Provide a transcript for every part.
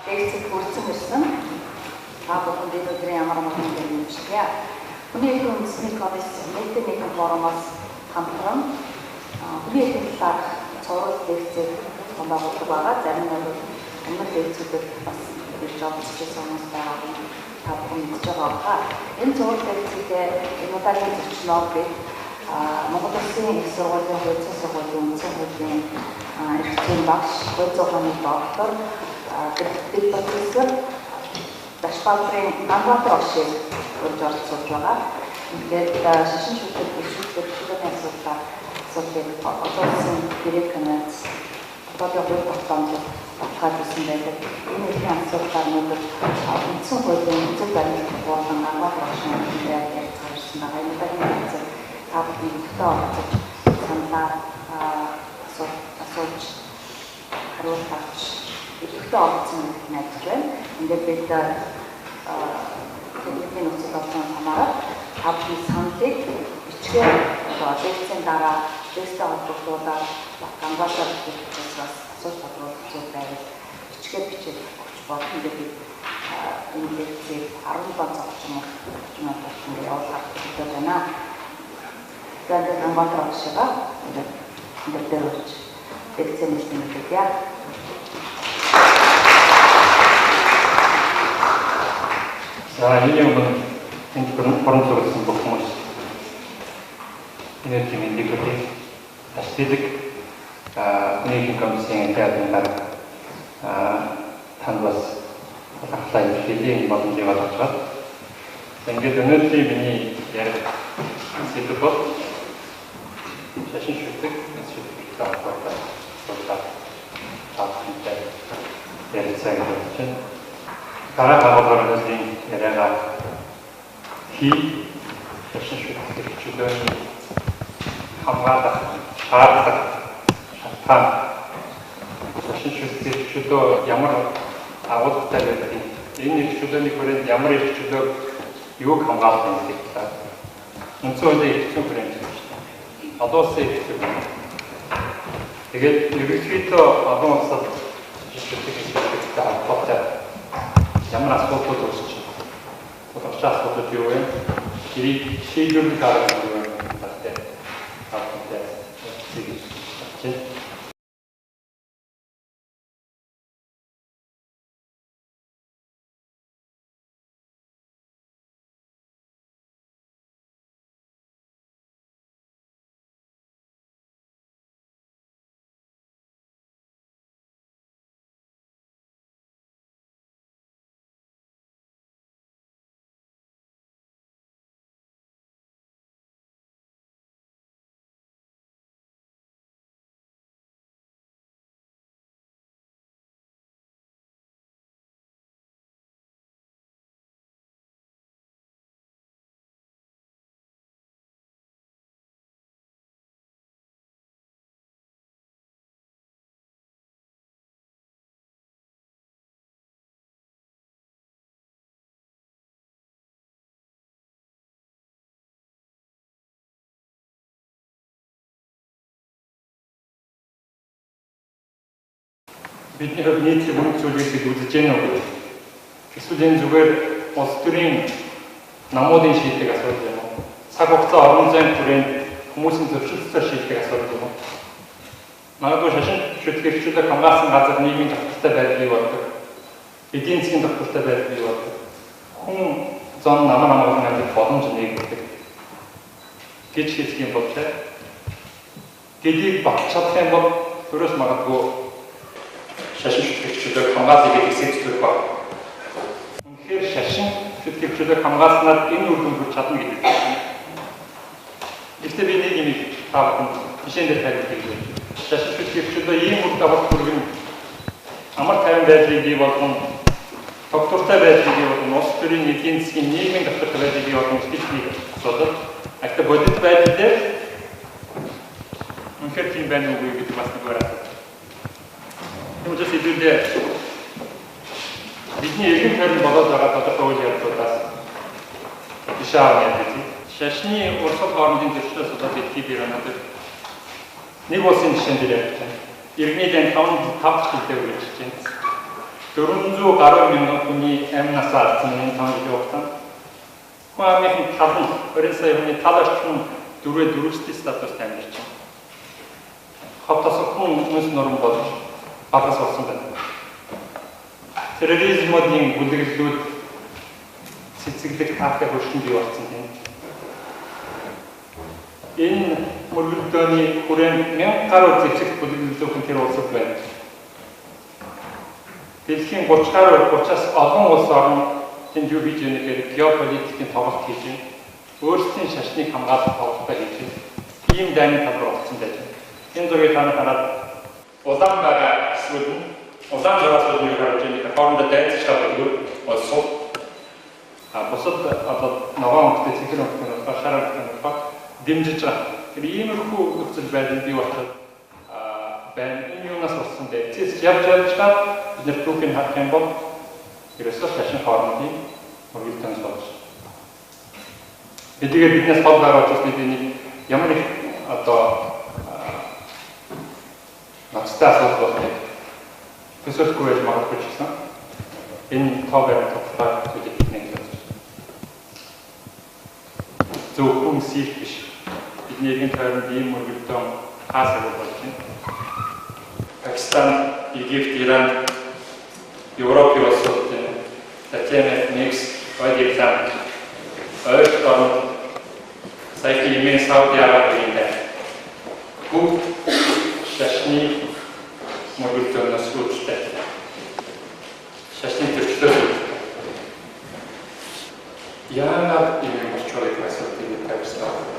Лекцэд хүрсэн ирсэн. Бүгд өдрийн ямар нэгэн хэрэгжлээ. Хүний үндэсний комисс нийтийн форумоос хамтран хүний талаар цорол лекцэд хандуулдаг байгаа. Зарим нь бол өмнөх лекцүүдэд бас ирж авчихсан хүмүүс байгаа. Та бүхэн мэдж байгаа. Энэ цорол лекцэдээ энэ удаагийн зочноор бид Монгол Улсын их сургуулийн хуудас сургуулийн үндсэн хуулийн эрхлэлийн багш, хууль зохионы доктор дэд профессор Дашбадрын Намбатар Ошиг урьж оролцуулж байгаа. Тэгээд шашин шүлэг гişүүдийн асуудлаар асуудлыг олон улсын гэрээ канац одоо хууль тогтоомжид баталгаад ирсэн байдаг. Энэ их асуудлаар өнөөдөр үндсэн хуулийн үндэс баримтыг болон Намбатар Ошиг яриад гарсан байгаа. Энэ удаагийн та бүхэн ихтэй оролцож саналаар асууж хариулт авч ихтэй оролцсон найдаж байна. Ингээд бид техникийн нөхцөл байдлаас хамаарат та бүхний саналыг бичгээр лекцийн дараа лекцтэй холбогдуулаад Намбатар Ошигоос асуулт бодвол зүйл байвал бичгээр бичээд өгч болно. Ингээд бид энэ лекцийг 17 цаг орчмоор ингээд явуулах хэрэгтэй байна. Тэгээд Намбатар Ошигоо ингээд дээр урьж лекцийн хэлбэрүүдээ За, энэ энэ форум зориулсан бүх хүмүүс энерги мэндийг ашиглаж хүний комиссийн яадаг дараа танд бас талхлаа хэллийн боломжийг олгож байна. Ингээд өнөөдрийн миний ярих сэдв бол шашин шүлэг Дараа хаваагийн яриагаа шашин шүлэг хамгаалах шаардлага шалтгаан шашин шүлэг ямар агуулгатай байдгийг энэ их шүлэний хүрээнд ямар их шүлэг юуг хамгаалах юм гэдэг талаар үндсэн хуулийн эрхлэн хүрээнд олон улсын эрхлэн тэгээд ерөнхийдөө олон улсад шүлэгтэй холбоотой ямар асуудлууд үүсэж байна. Тодорхой асуудлууд юу вэ? Тэрийг шийдвэрлэх арга юу вэ? Бидний хувьд нийтлэг үнэт зүйлийг үзэж байна уу? Эсвэл энэ зүгээр улс төрийн намуудын шийдэг асуудал юм уу? Цаг хугацаа орон зайн хүрээнд хүмүүсийн зөрчилдсөөр шийдэг асуудал юм уу? Магадгүй шашин шүлэг эрхлэлийг хамгаалсан газар нийгмийн тогтвортой байдал бий болдог. Эдийн засгийн тогтвортой байдал бий болдог. Хүн зам намын амьдрах боломж нэгддэг. Гэж хэлэх юм бол гэдгийг багтж чадах юм бол төрөөс магадгүй шашин шүлэг хамгаалах гэдэг сэдвүүд баг. Үнэхээр шашин шүлэг хамгаалснаар энэ үр дүн хүрч чадна гэдэг юм. Гэхдээ би нэг юм таавал жишээн дээр тавьдаг юм. Шашин шүлэг ийм үр дагавар хүргэн амар тайван байдлыг бий болгон тогтвортой байдлыг бий болгон улс төрийн эдийн засгийн нийгмийн тогтвортой байдлыг бий болгон гэж би асуудал. Ахта бодит байдал дээр үнэхээр тийм байна уу гэдэг бас нэг байна. Үүнээс илүүтэй бидний эргэн тойрон болоод байгаа тодорхой үйл явдлуудаас ишаав гэдэг. Шашны урсгал хоорондын зөрчлөөс болоод дэлхийд ирэнэд нэг улсын жишээн дээр ярьж байна. Иргэний дан 5 жилдээ үргэлжлэж байна. 400 гаруй мянган хүний амнаас алдсан энэ тоонд явуулсан. Хуамын талан 20 сая хүний тал орчим дөрвөлтэй статуст амьдарч байна. Хотос хүн хүмүүс норм болж багаас болсон байна. Терроризмын бүлэглэлүүд цэцэглэх таатай хөршин бий болсон юм. Энэ мөргөлдөөний хүрээнд 1000 гаруй зэвсэг бүлэглэлүүд тэр улсад байна. Дэлхийн 30-аас олон улс орн тэнд юу хийж байна гэхээр геополитикийн тоглолт хийж байна. Өөрсдийн шашныг хамгаалах тоглолтоо хийж байна. Ийм дайны талбар болсон байж байна. Энэ зүгийг та нар хараад улаан байгаа эсвэл улаан зураас нь харж байгаа хоорондоо дайцч тавьдаг болсон. Бусад одоо ногоон хөтөц цэцэр хөтөц шараад байгаа дэмжиж байгаа. Тэр иймэрхүү нөхцөл байдал бий болчиход байна. Энэ юунаас болсон бэ? Цэц явж байгаа бид түүхийг харах юм бол ерөөсөө шашин хоорондын мөргөлдөөнс болж. Биднээс хол байгаа учраас бидний ямар их одоо ноцтой асуудал болдог. Төсөөлгүй байж магадгүй ч гэсэн энэ тоогоор тодорхой зүйлийг нэг хэлж байна. Зөвхөн сих биш. Бидний эргэн тойронд ийм мөргөлдөөн хаасаг болж байна. Пакистан, Египт, Иран, Европ улсуудын TMF mix ойдсан ойрхон сайхан имэн Сауди Арабийн бүх шашны мөргөлдөөнөөс үүдтэй. Шашны төрчлөө. Яагаад ийм болчихвол асуудал тавьсан.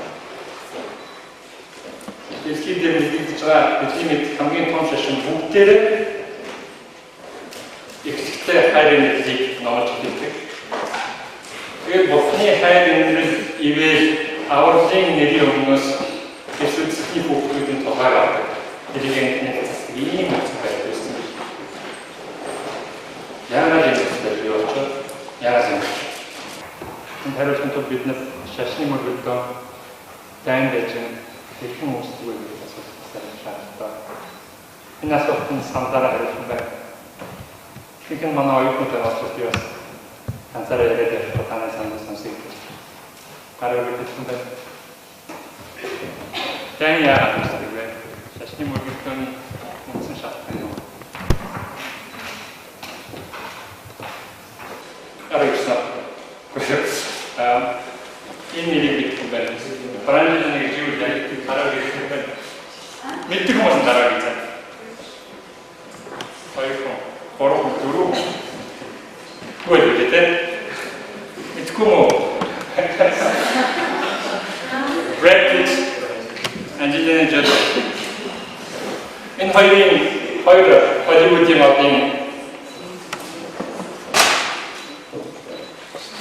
Дэлхийд мэдэгдэж байгаа бидний хамгийн том шашин бүгдээрээ ихтэй хайрын нэрлийг номж хэлдэг. Тэгээд бохны хайрын нэрл ивэл авралын нэрийн өмнөөс эсвэлцлийн хүүхдүүдийн тухайг авдаг. Тэрийг нэг ийм зүйл байсан. Яагаад юм бэ? Яагаад юм? Энэ хариултанд бид нар шашны мөргөлдөөн дайн байж хэрхэн үүсдэг вэ гэж асуусан шаардлагатай. Энэ асуултанд сандараа хариулсан байна. Тэгвэл манай оюутнуудын асуултыг бас ганцаараа яриад явах танай санал сонсъё. Гараа өгсөн байна. Тань яагаад үүсдэг вэ? Шашны мөргөлдөөний үндсэн шалтгаан юу? Арайсан. Энэ нэрийг битгэв байна. Параллельный живут диалектик гараа өгсөн байна. Мэддэг хүмүүс гараа өгсөн. Хоёрхан, гурван, дөрөв. Хөөе мэдгүй мө. Brad Pitt, Angelina Jolie. Энэ хоёр Hollywood-ийн одын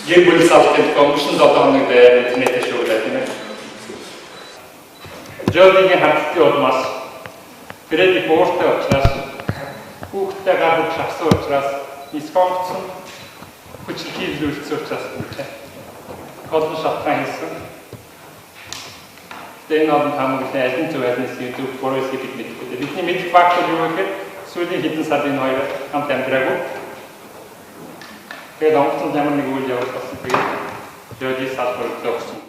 гэр бүл салбарт коммершн зодооны дээр интернетээр шүүрлээ тийм ээ. Жолигийн хатны улмаас Брэди Бортой учраас хүүхдтэй гарах шахсан учраас дискомпцсон хүчил хийлүүлсэн учраас гол шалтгаан хийсэн. Энэ олон хамаг аль нь зөв аль нь зөв бороо хийх мэдэхгүй. Бидний мэдэх фактор юу гэхээр сүүлийн хэдэн сарын хоёр хамт амьдраагүй. Тэгээд онгоцон ямар нэг үйл явдал болсон. Тэгээд Жодис салбар өгсөн.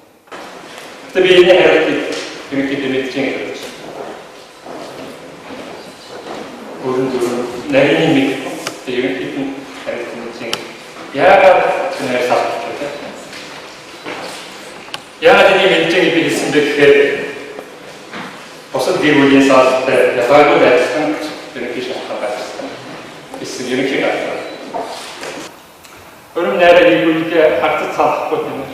Тэгээд би энэ хариултыг ерөнхийдөө мэдчихээн гэж байна. Өөрөөр нарийн мэд ерөнхийдөө хариулт мэдчихээн. Яагаад энэ салбар вэ? Яагаад энэ мэдчихээг би хэлсэн бэ гэхээр босод гэр бүлийн салбарт ялгаагүй байсан ерөнхий шалтгаан байсан. Эсвэл ерөнхий шалтгаан. Өрөм найраа хийгүүлээ хагцад салахгүй юм.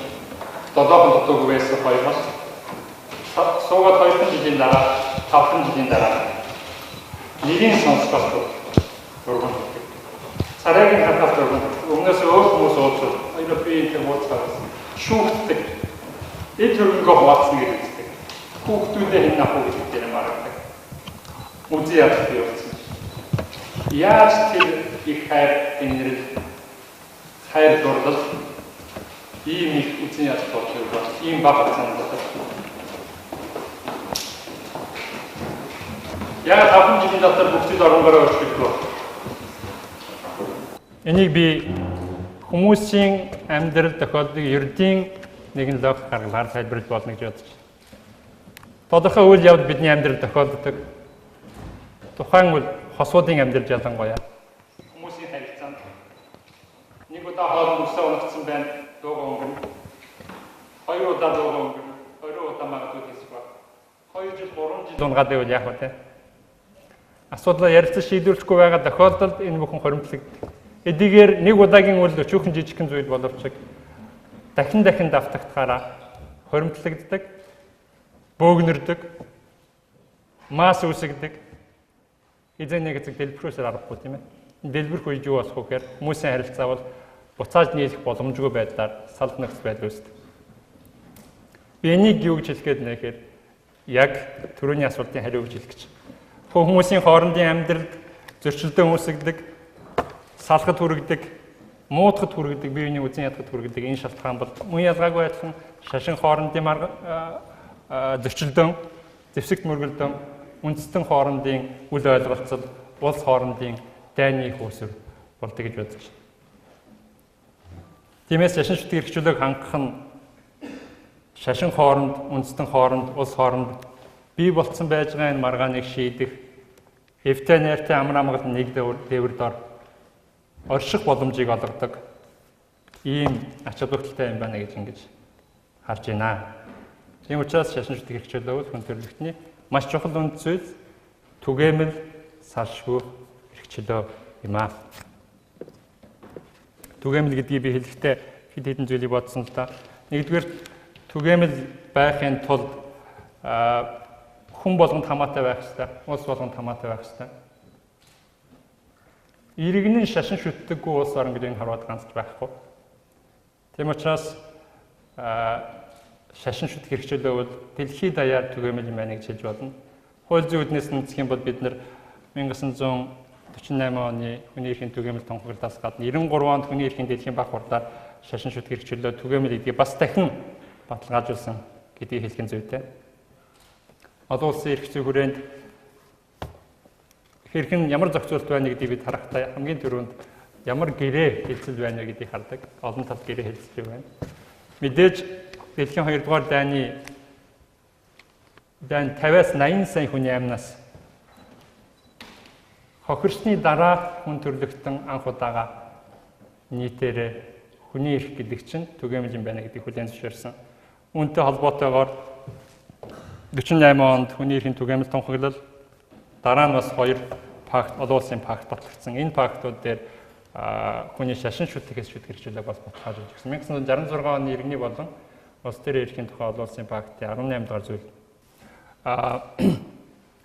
Додоохон дутуугүй байсан хоёроос суугаад 2 жилийн дараа 5 жилийн дараа нэрийн сонсгоос дөрвөн царайгийн хатаас дөрвөн өмнөөс өөр хүмүүс уулзсан. Хоёроо би энэ уулзсан. Шүүхтдэг. Энэ төрөнгөө хуваацсан гэж үздэг. Хүүхдүүдээ хэн ахуу гэж дээр маргадаг. Үзий яах вэ? Яаж тэр их хайр энерги хайр дурлал ийм их үзэн яаж болох вэ? Ийм баг цаанд байна. Яг 5 жилийн дотор бүгд оронгороо өршөлдөө. Энийг би хүмүүсийн амьдрал тохиолдлыг ердийн нэгэн логик гаргалаар тайлбарлаж болно гэж бодож байна. Тодорхой үйл явдал бидний амьдрал тохиолддог. Тухайн үйл хосуудын амьдрал ялангуяа хүмүүсийн харилцаанд нэг удаа хоол мөсөө унагцсан байна, дуугаа өнгөрнө. 2 удаа дуугаа өнгөрнө. 2 удаа магадгүй хэсэг ба. 2 жил 3 жил унгаад байвал яах вэ? Асуудлаа ярилцаж шийдвэрлэхгүй байгаа тохиолдолд энэ бүхэн хоримтлагддаг. Эдгээр нэг удаагийн үйл өчүүхэн жижигхэн зүйл боловч дахин давтагдахаараа хоримтлагддаг, бөөгнөрдөг, мас үүсгдэг. Эзэн нэг зэрэг дэлбэрхүүсээр аргагүй тийм ээ. Дэлбэрх үед юу болох вэ гэхээр хүмүүсийн харилцаа бол буцааж нийлэх боломжгүй байдлаар салднагц байдал үүсдэг. Би энийг юу гэж хэлэх гээд нэ гэхээр яг түрүүний асуултын хариу гэж хэлэх гэж. Хүмүүсийн хоорондын амьдралд зөрчилдөөн үүсгдэг, салхад хүргэдэг, муудахад хүргэдэг, биеийн үзэн ядахад хүргэдэг энэ шалтгаан бол мөн ялгаагүй адилхан шашин хоорондын зөрчилдөөн, зэвсэгт мөргөлдөөн, үндэстэн хоорондын үл ойлголцол, улс хоорондын дайны их үүсвэр болдог гэж бодож байна. Тиймээс шашин шүтгийг хэрэгжүүлэх хангах нь шашин хооронд, үндэстэн хооронд, улс хооронд бий болцсон байж байгаа энэ маргааныг шийдэх, эвтэй найртай амар амгалан нэг дээвэр дор орших боломжийг олгодог ийм ач холбогдолтой юм байна гэж ингэж харж байна. Тийм учраас шашин шүтгийг хэрэгжүүлэх бол хүн төрөлхтний маш чухал үнд зүйл, түгээмэл, салшгүй хэрэгчлөө юм аа. Түгээмэл гэдгийг би хэлэхдээ хэд хэдэн зүйлийг бодсон л да. Нэгдүгээр түгээмэл байхын тулд хүн болгонд хамаатай байх ёстой, улс болгонд хамаатай байх ёстой. Иргэнэн шашин шүтдэггүй улс орн гэдэг нь хараад ганцж байхгүй. Тийм учраас шашин шүтг хэрэгжүүлээ бол дэлхийд даяар түгээмэл юм байна гэж хэлж болно. Хууль зүйн үүднээс нь үзэх юм бол бид нар 1948 оны хүний эрхийн түгээмэл тунхаглалаас гадна 93 онд хүний эрхийн дэлхийн баг хурлаар шашин шүтг хэрэгжүүлээ түгээмэл гэдгийг бас дахин баталгаажуулсан гэдгийг хэлэх нь зүйтэй. Олон улсын эрх зүйн хүрээнд хэрхэн ямар зохицуулт байна гэдгийг бид харахтаа хамгийн түрүүнд ямар гэрээ хэлцэл байна гэдгийг хардаг. Олон талд гэрээ хэлцэл байна. Мэдээж дэлхийн 2 дугаар дайн 50-аас 80 сая хүний амнаас хохирсны дараа хүн төрлөختөн анх удаага нийтээр хүний эрх гэдэг чинь түгээмэл юм байна гэдгийг хүлээн зөвшөөрсөн. Үүнтэй холбоотойгоор 48 онд хүний эрхийн түгээмэл тунхаглал, дараа нь бас 2 пакт, олон улсын пакт батлагдсан. Энэ пактууд дээр хүний шашин шүтгэхээс шүтгэрчлэг бас баталгаажуулж өгсөн. 1966 оны иргэний болон улс төрийн эрхийн тухай олон улсын пактын 18 дугаар зүйл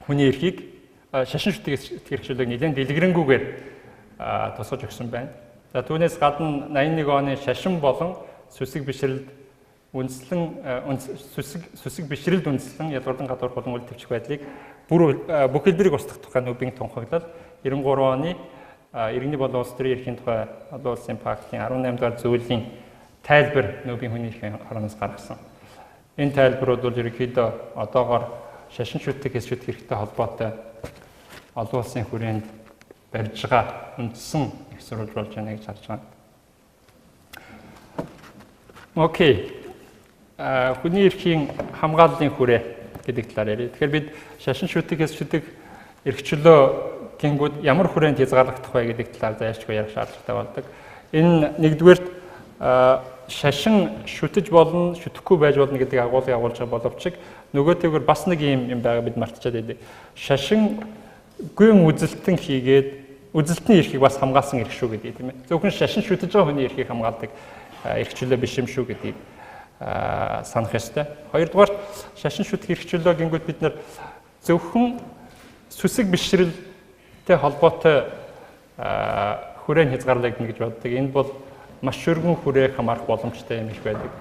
хүний эрхийг шашин шүтгэхээс шүтгэрчлэг нэлээд дэлгэрэнгүйгээр тусгаж өгсөн байна. За түүнээс гадна 81 оны шашин болон сүсэг бишрэлд сүсэг бишрэлд үндэслэн ядгуурдан гадуур болон үйл төвчих байдлыг бүх хэлбэрийг устгах тухай нүүбийн тунхаглал 93 оны иргэний болон улс төрийн эрхийн тухай олон улсын пактын 18 дугаар зүйлийн тайлбар нүүбийн хүний эрхийн хараанаас гаргасан. Энэ тайлбарууд бол ерөнхийдөө одоогоор шашин шүтгэхээс шүтгэх хэрэгтэй холбоотой олон улсын хүрээнд барьж байгаа үндсэн их сурвалж болж байна гэж харж байна. Окей. Хүний эрхийн хамгааллын хүрээ гэдэг талаар ярив. Тэгэхээр бид шашин шүтгэхээс шүтэх эрх чөлөө гингүүд ямар хүрээнд хязгаарлагдах вэ гэдэг талаар зайлшгүй ярих шаардлагатай болдог. Энэ нэгдүгээр шашин шүтэж болно, шүтэхгүй байж болно гэдэг агуулгыг агуулж байгаа боловч нөгөөтэйгөр бас нэг юм байгаа бид мартчихад байдаг. Шашин гүн үзэлтэн хийгээд үзэлтний эрхийг бас хамгаалсан эрх шүү гэдэг тийм ээ. Зөвхөн шашин шүтэж байгаа хүний эрхийг хамгаалдаг эрх чөлөө биш юм шүү гэдгийг санах ёстой. Хоёрдугаар шашин шүтэх эрх чөлөө гингүүд бид нар зөвхөн сүсэг бишрэлтэй холбоотой хүрээнд хязгаарлагдана гэж боддог. Энэ бол маш шөргөн хүрээг хамаарах боломжтой юм их байдаг.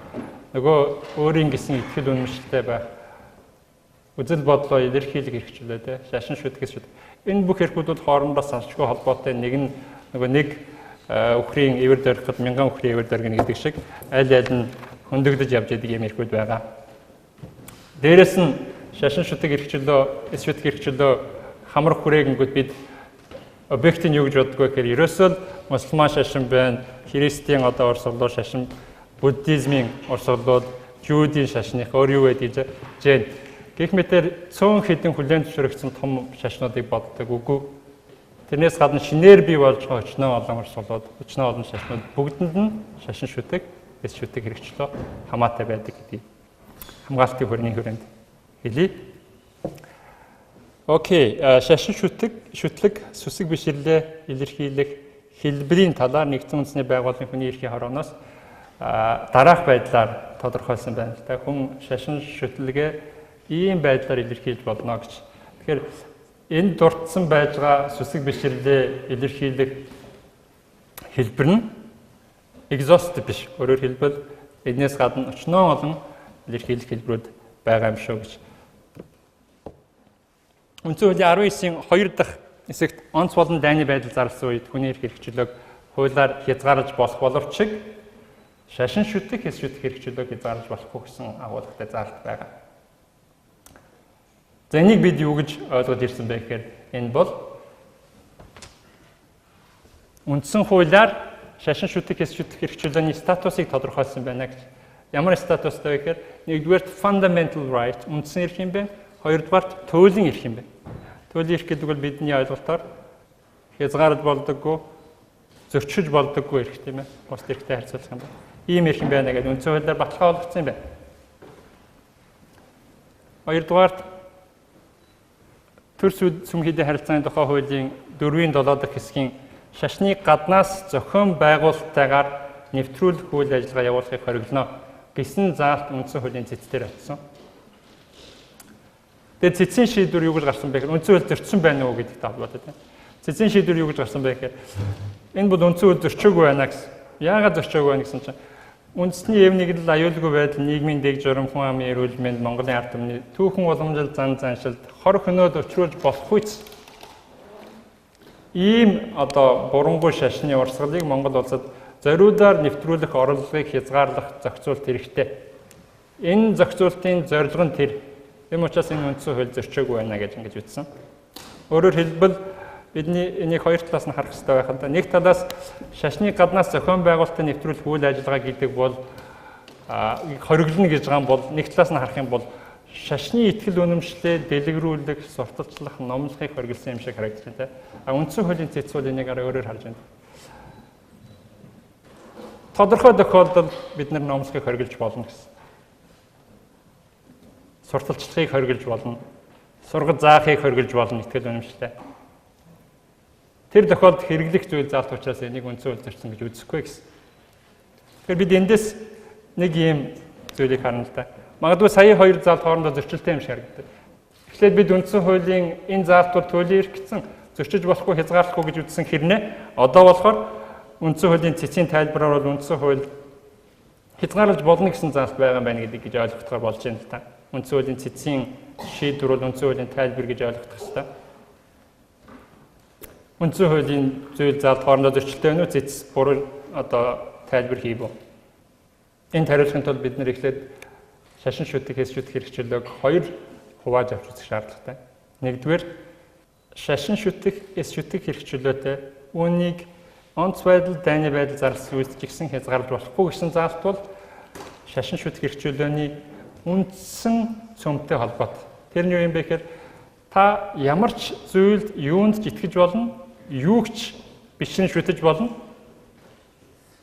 Нөгөө өөрийн гэсэн итгэл үнэмшилтэй байх, үзэл бодлоо илэрхийлэх эрх чөлөөтэй шашин шүтгэс шүтэх. Энэ бүх эрхүүд хоорондоо салшгүй холбоотой нэг үхрийн эвэр дөрөхөд 1000 үхрийн эвэр дөргөн гэдэг шиг аль нь хөндөгдөж явж байдаг юм эрхүүд байгаа. Дээрээс нь шашин шүтэх эрх чөлөө, эс шүтэх эрх чөлөө хамрах хүрээгэнгүүд бид объектыг юу гэж боддог вэ гэхээр ерөөсөө мусульман шашин байна, христийн одоо урсгалууд шашин, буддизмын урсгалууд, жүүдийн шашных өөр юу байдаг гэж гэх мэтэр 100 хэдэн хүлээн зөвшөөрөгдсөн том шашнуудыг боддог үгүй. Тэрнээс гадна шинээр бий болж байгаа өчнөө олон урсгалууд, өчнөө олон шашнууд бүгдэнд нь шашин шүтэг, эс шүтэг хэрэгчлөө хамаатай байдаг гэдгийг хамгаалтын хүрээнд хэлье. Окей, шашин шүтлэг, сүсэг биширлээ илэрхийлэх хэлбэрийн талаар нэгдсэн үндэсний байгууллагын хүний эрхийн хорооноос дараах байдлаар тодорхойлсон байна л да. Хүн шашин шүтлэгээ ийм байдлаар илэрхийлж болно гэж. Тэгэхээр энэ дурдсан байж байгаа сүсэг биширлээ илэрхийлэх хэлбэр нь exhaustive биш. Өөрөөр хэлбэл энэс гадна өчнөө олон илэрхийлэх хэлбэрүүд байгаа юм шүү гэж. Үндсэн хуулийн 19-ийн 2 дахь хэсэгт онц болон дайны байдал зарласан үед хүний эрх хэрэгчлөөг хуулиар хязгаарлаж болох боловч шашин шүтэх, эс шүтэх хэрэгчлөөг хязгаарлаж болохгүй гэсэн агуулгатай заалт байгаа. За энийг бид юу гэж ойлгож ирсэн бэ гэхээр энэ бол үндсэн хуулиар шашин шүтэх, эс шүтэх хэрэгчлөөний статусыг тодорхойлсон байна гэж. Ямар статустай вэ гэхээр нэгдүгээр fundamental right үндсэн эрх юм бэ? Хоёрдугаар туйлын эрх юм байна. Туйлын эрх гэдэг бол бидний ойлголтоор хязгаарлаж болдоггүй, зөрчиж болдоггүй эрх тийм ээ. Бус эрхтэй харьцуулах юм байна. Ийм эрх юм байна гэдэг үндсэн хуулиар баталгаажуулагдсан юм байна. Хоёрдугаар төр сүмхийдийн харилцааны тухай хуулийн 4-ийн 7 дахь хэсгийн шашны гаднаас зохион байгуулалттайгаар нэвтрүүлэх үйл ажиллагаа явуулахыг хориглоно гэсэн заалт үндсэн хуулийн цэцээр очсон. Тэгээд цэцгийн шийдвэр юу гэж гарсан бэ гэхээр үндсэн хууль зөрчсөн байна уу гэдэгтэй холбоотой тийм. Цэцгийн шийдвэр юу гэж гарсан бэ гэхээр энэ бол үндсэн хууль зөрчөөгүй байна гэсэн. Яагаад зөрчөөгүй байна гэсэн чинь үндэсний эв нэгдэл аюулгүй байдал, нийгмийн дэг журам, хүн амын эрүүл мэнд, Монголын ард түмний түүхэн уламжлал, зан заншилд хор хөнөөд учруулж болох үйс ийм одоо бурангуй шашны урсгалыг Монгол улсад зориудаар нэвтрүүлэх орлогыг хязгаарлах зохицуулт хэрэгтэй. Энэ зохицуултын зорилго нь тэр. Тэм учраас энэ үндсэн хууль зөрчөөгүй байна гэж ингэж ütсэн. Өөрөөр хэлбэл бидний энийг хоёр талаас нь харах хэрэгтэй байх л да. Нэг талаас шашны гаднаас зохион байгуулалтын нэвтрүүлэх үйл ажиллагаа гэдэг бол хориглоно гэж байгаа юм бол нэг талаас нь харах юм бол шашны итгэл үнэмшлээ дэлгэрүүлэх, сурталчлах, номлохыг хориглосон юм шиг харагдаж байна. Үндсэн хуулийн цэц бол энийг өөрөөр харж байна. Тодорхой тохиолдолд бид нар номлохыг хориглож болно гэсэн. Сурталчлахыг хориглож болно. Сургаж заахыг хориглож болно итгэл үнэмшлээ. Тэр тохиолдолд хэрэглэх зүйл заалт учраас энийг үндсэн хууль зөрчсөн гэж үзэхгүй гэсэн. Тэгэхээр бид эндээс нэг ийм зүйлийг харна л да. Магадгүй сая хоёр заалт хоорондоо зөрчилтэй юм шиг харагддаг. Эхлээд бид үндсэн хуулийн энэ заалт бол туйлын эрх гэсэн зөрчиж болохгүй, хязгаарлахгүй гэж үзсэн хэрнээ одоо болохоор үндсэн хуулийн цэцгийн тайлбараар бол үндсэн хууль хязгаарлаж болно гэсэн заалт байгаа юм байна гэдгийг гэж ойлгохоор болж байна л та. Үндсэн хуулийн цэцгийн шийдвэр бол үндсэн хуулийн тайлбар гэж ойлгох хэрэгтэй. Үндсэн хуулийн зүйл заалт хоорондоо зөрчилтэй байна уу? Цэц буруу одоо тайлбар хийв үү? Энэ хариулахын тулд бид нэр эхлээд шашин шүтэх, эс шүтэх хэрэгчлөөг хоёр хувааж авч үзэх шаардлагатай. Нэгдүгээр шашин шүтэх, эс шүтэх хэрэгчлөөтэй үүнийг онц байдал, дайны байдал зарласан үйлдэж гисэн хязгаарлаж болохгүй гэсэн заалт бол шашин шүтэх хэрэгчлөөний үндсэн цөмтэй холбоотой. Тэр нь юу юм бэ гэхээр та ямар ч зүйлд юунд ч итгэж болно, юугч бишин шүтэж болно.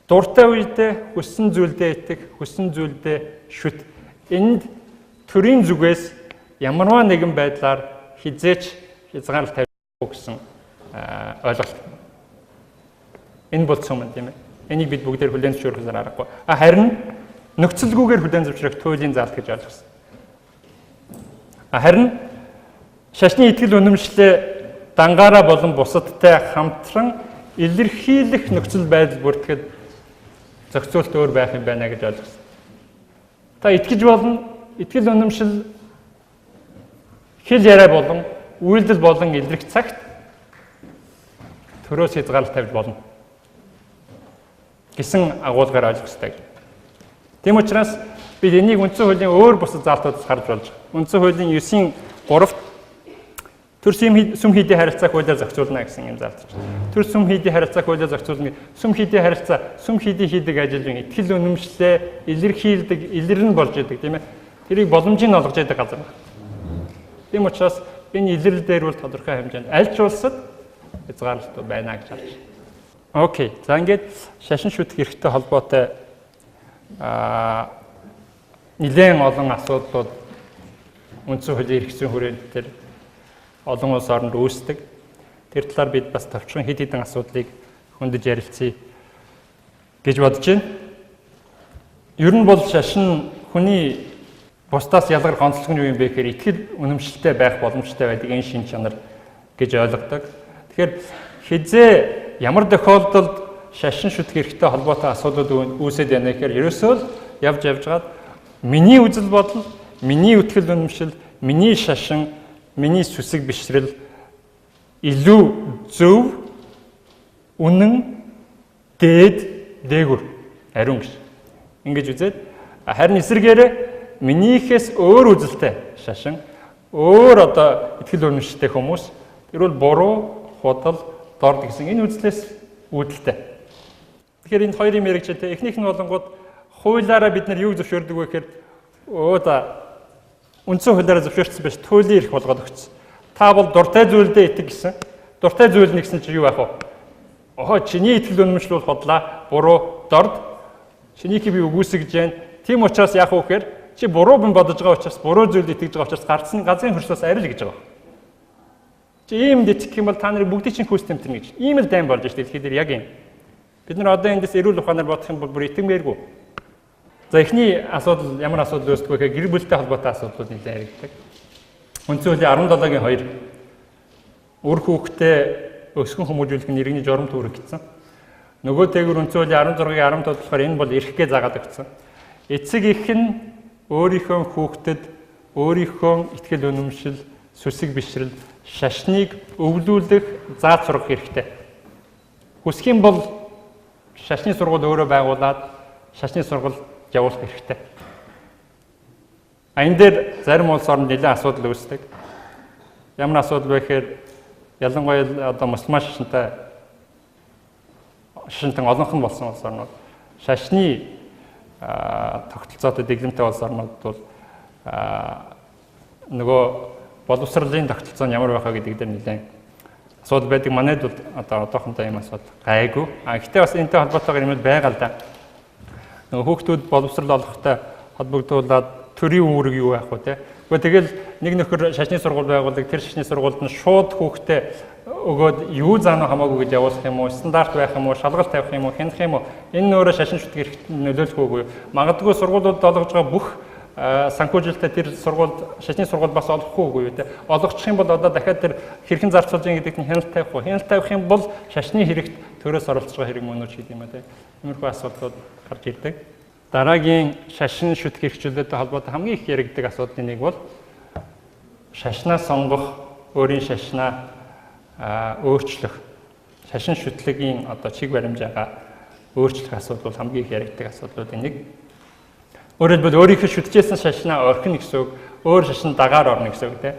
Дуртай үедээ хүссэн зүйлдээ итгэх, хүссэн зүйлдээ шүт. Энд төрийн зүгээс ямарваа нэгэн байдлаар хизээч хязгаарлалт тавихгүй гэсэн ойлголт. Энэ бол цөм тийм ээ. Энийг бид бүгдээр хүлээн зөвшөөрөхөөр аргагүй. Харин нөхцөлгүйгээр хүлээн зөвшөөрөх туйлын заалт гэж ойлгосон. Харин шашны итгэл үнэмшлээ дангаараа болон бусадтай хамтран илэрхийлэх нөхцөл байдал бүртгэхэд зохицуулт өөр байх юм байна гэж ойлгосон. Та итгэж болно, итгэл үнэмшил хэл яриа болон үйлдэл болон илрэх цагт төрөөс хязгаарлалт тавьж болно гэсэн агуулгаар ойлгох ёстой. Тийм учраас бид энийг үндсэн хуулийн өөр бусад заалтуудаас харж болж байгаа. Үндсэн хуулийн 9-ийн 3-т Төрс сүм хийдийн харилцааг хуулиар зохицуулна гэсэн юм залтч. Төрс сүм хийдийн харилцааг хуулиар зохицуулна. Сүм хийдийн харилцаа, сүм хийдийн хийдэг ажилын итгэл үнэмшлээ илэрхийлдэг, илэрнэ болж идэг тийм ээ. Тэрийг боломжийг олгож идэг газар байна. Тийм учраас энэ илрэл дээр бол тодорхой хэмжээнд аль ч улсад хязгаарлалт байна гэж харж байна. Окей. За ингээд шашин шүтэх эрхтэй холбоотой нэлээд олон асуудлууд үндсэн хуулийн эрх зүйн хүрээнд дээр олон улс орнд үүсдэг. Тэр талаар бид бас товчхон хэд хэдэн асуудлыг хөндөж ярилцъя гэж бодож байна. Ер нь бол шашин хүний бусдаас ялгар гонцлог нь юу юм бэ гэхээр итгэл үнэмшилтэй байх боломжтой байдаг энэ шин чанар гэж ойлгодог. Тэгэхээр хизээ ямар тохиолдолд шашин шүтэх эрхтэй холбоотой асуудлууд үүсэж байна гэхээр ерөөсөө л явж гад миний үзэл бодол, миний итгэл үнэмшил, миний шашин, миний сүсэг бишрэл илүү зөв, үнэн, дээд, дээгүр ариун гэж. Ингэж үзээд харин эсрэгээрээ минийхээс өөр үзэлтэй шашин, өөр одоо итгэл үнэмшилтэй хүмүүс тэр бол буруу, худал, дорд гэсэн энэ үзлээс үүдэлтэй. Тэгэхээр энэ хоёрын мэрэгчтэй эхнийх нь болонгууд хуулиараа бид нар юуг зөвшөөрдөг вэ гэхээр үндсэн хуулиараа зөвшөөрсөн биш туйлын эрх болгоод өгсөн. Та бол дуртай зүйлдээ итэг гэсэн. Дуртай зүйл нь гэсэн чи юу яах вэ? Чиний итгэл үнэмшил бол хотлаа, буруу, дорд. Чинийх би үгүйсгэж जैन. Тийм учраас яах вэ гэхээр чи буруу бин бодож байгаа учраас, буруу зүйлд итгэж байгаа учраас гарцсан газрын хөрсөөс арил гэж байгаа. Чи ийм итгэх юм бол та нарыг бүгдийг чинь хүс тэмтэрнэ гэж. Ийм л дайм болж шүү дээ. Дэлхийд дээр яг юм. Бид нар одоо эндээс эрүүл ухаанаар бодох юм бол бүр итгэмээргүй. За эхний асуудал ямар асуудал үүсдэг вэ гэхээр гэр бүлтэй холбоотой асуудлууд нэлээд яригддаг. Үндсэн хуулийн 17-гийн 2 үр хүүхдээ өсгөн хүмүүжүүлэх нь иргэний журам төрөг гэсэн. Нөгөө дээгүүр үндсэн хуулийн 16-гийн 10-д болохоор энэ бол эрхгээ заагаад өгсөн. Эцэг их нь өөрийнхөө хүүхдэд өөрийнхөө итгэл үнэмшил, сүсэг бишрэл, шашныг өвлүүлэх, зааж сургах хэрэгтэй. Хүсэх юм бол шашны сургууль өөрөө байгуулад шашны сургууль явуулах хэрэгтэй. Энэ дээр зарим улс орнд нэлээд асуудал үүсдэг. Ямар асуудал вэ гэхээр ялангуяа одоо мусульман шашинтай олонх нь болсон улс орнууд шашны тогтолцоотой дэглэмтэй улс орнууд бол нөгөө боловсролын тогтолцоо нь ямар байх вэ гэдэг дээр нэлээд асуудал байдаг. Манайд бол одоо одоохондоо юм асуудал гайгүй. Гэхдээ бас энэтэй холбоотойгоор юм байгаа л да. Нөгөө хүүхдүүд боловсрол олохтой холбогдуулаад төрийн үүрэг юу байх вэ те? Тэгэл нэг нөхөр шашны сургууль байгуулдаг, тэр шашны сургуульд нь шууд хүүхдээ өгөөд юу заана хамаагүй гэж явуулах юм уу, стандарт байх юм уу, шалгалт тавих юм уу, хянах юм уу? Энэ нөөрэ шашин шүтэх эрхт нөлөөлөх үгүй. Магадгүй сургуулиуд олгож байгаа бүх санхүүжилттэй тэр сургуульд шашны сургууль бас олохгүй юу те? Олгочих юм бол одоо дахиад тэр хэрхэн зарцуулж байгаа гэдэгт нь хяналт тавих уу? Хяналт тавих юм бол шашны хэрэгт төрөөс оролцож байгаа хэрэг мөн үү гэдэг юм а те? Иймэрхүү асуудлууд гарч ирдэг. Дараагийн шашин шүтэх эрхчлөлтөд холбоотой хамгийн их яригддаг асуудлын нэг бол шашнаа сонгох, өөрийн шашнаа өөрчлөх, шашин шүтлэгийн одоо чиг баримжаагаа өөрчлөх асуудал бол хамгийн их яригддаг асуудлуудын нэг. Өөрөөр хэлбэл өөрийнхөө шүтжсэн шашнаа орхино гэсэн үг, өөр шашин дагаар орно гэсэн үг тийм.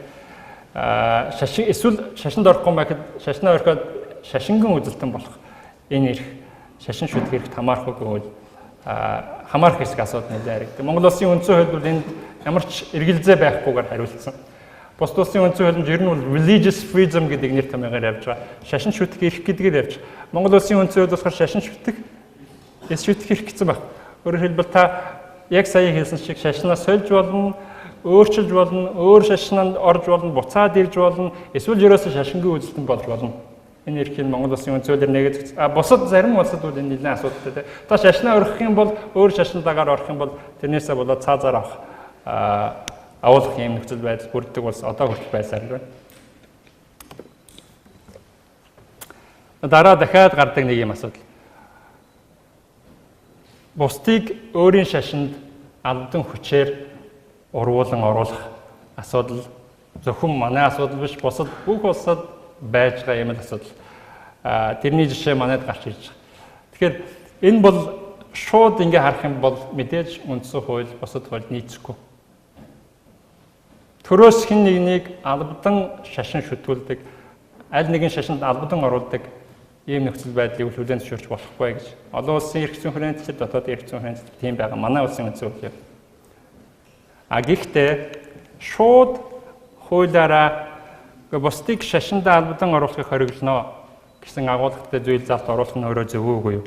Шашин эсвэл шашинд орохгүй байхад шашнаа орхиод шашинган үзэлтэн болох энэ эрх шашин шүтэх эрхт хамаарахгүй гэвэл хамаарах хэсэг асуудал нэлээд яригддаг. Монгол улсын үндсэн хууль бол энд ямар ч эргэлзээ байхгүйгээр хариулсан. Бусад улсын үндсэн хуулинд ер нь бол religious freedom гэдэг нэр томьёогоор явж байгаа. Шашин шүтэх эрх гэдгээр явж. Монгол улсын үндсэн хууль болохоор шашин шүтэх эрх гэсэн байна. Өөрөөр хэлбэл та яг сая хэлсэн шиг шашнаа сольж болно, өөрчилж болно, өөр шашнанд орж болно, буцаад ирж болно, эсвэл ерөөсөө шашингийн үзэлтэн болж болно. Энэ эрхийг Монгол улсын үндсэн хуулиар нэгэж бусад зарим улсад бол энэ нэлээд асуудалтай. Та шашнаа орхих юм бол өөр шашин дагаар орох юм бол тэрнээсээ болоод цаазаар авах агуулгах юм нөхцөл байдал бүрддэг улс одоо хүртэл байсаар байна. Дараа дахиад гардаг нэг юм асуудал. Бусдыг өөрийн шашинд алдан хүчээр урвуулан оруулах асуудал зөвхөн манай асуудал биш, бусад бүх улсад байж байгаа юм л асуудал. Тэрний жишээ манайд гарч ирж байгаа. Тэгэхээр энэ бол шууд ингээ харах юм бол мэдээж үндсэн хууль, бусад хууль нийцэхгүй. төрөөс хэн нэгнийг албадан шашин шүтгүүлдэг, аль нэгэн шашинд албадан оруулдаг ийм нөхцөл байдлыг хүлээн зөвшөөрч болохгүй гэж. Олон улсын эрх зүйн хүрээндэлд, дотоод эрх зүйн хүрээндэлд тийм байгаа. Манай улсын үзүүлэлт. Гэхдээ шууд хуулиараа бусдыг шашиндаа албадан оруулахыг хориглоно гэсэн агуулгатай зүйл залт оруулах нь өөрөө зөв үгүй юу?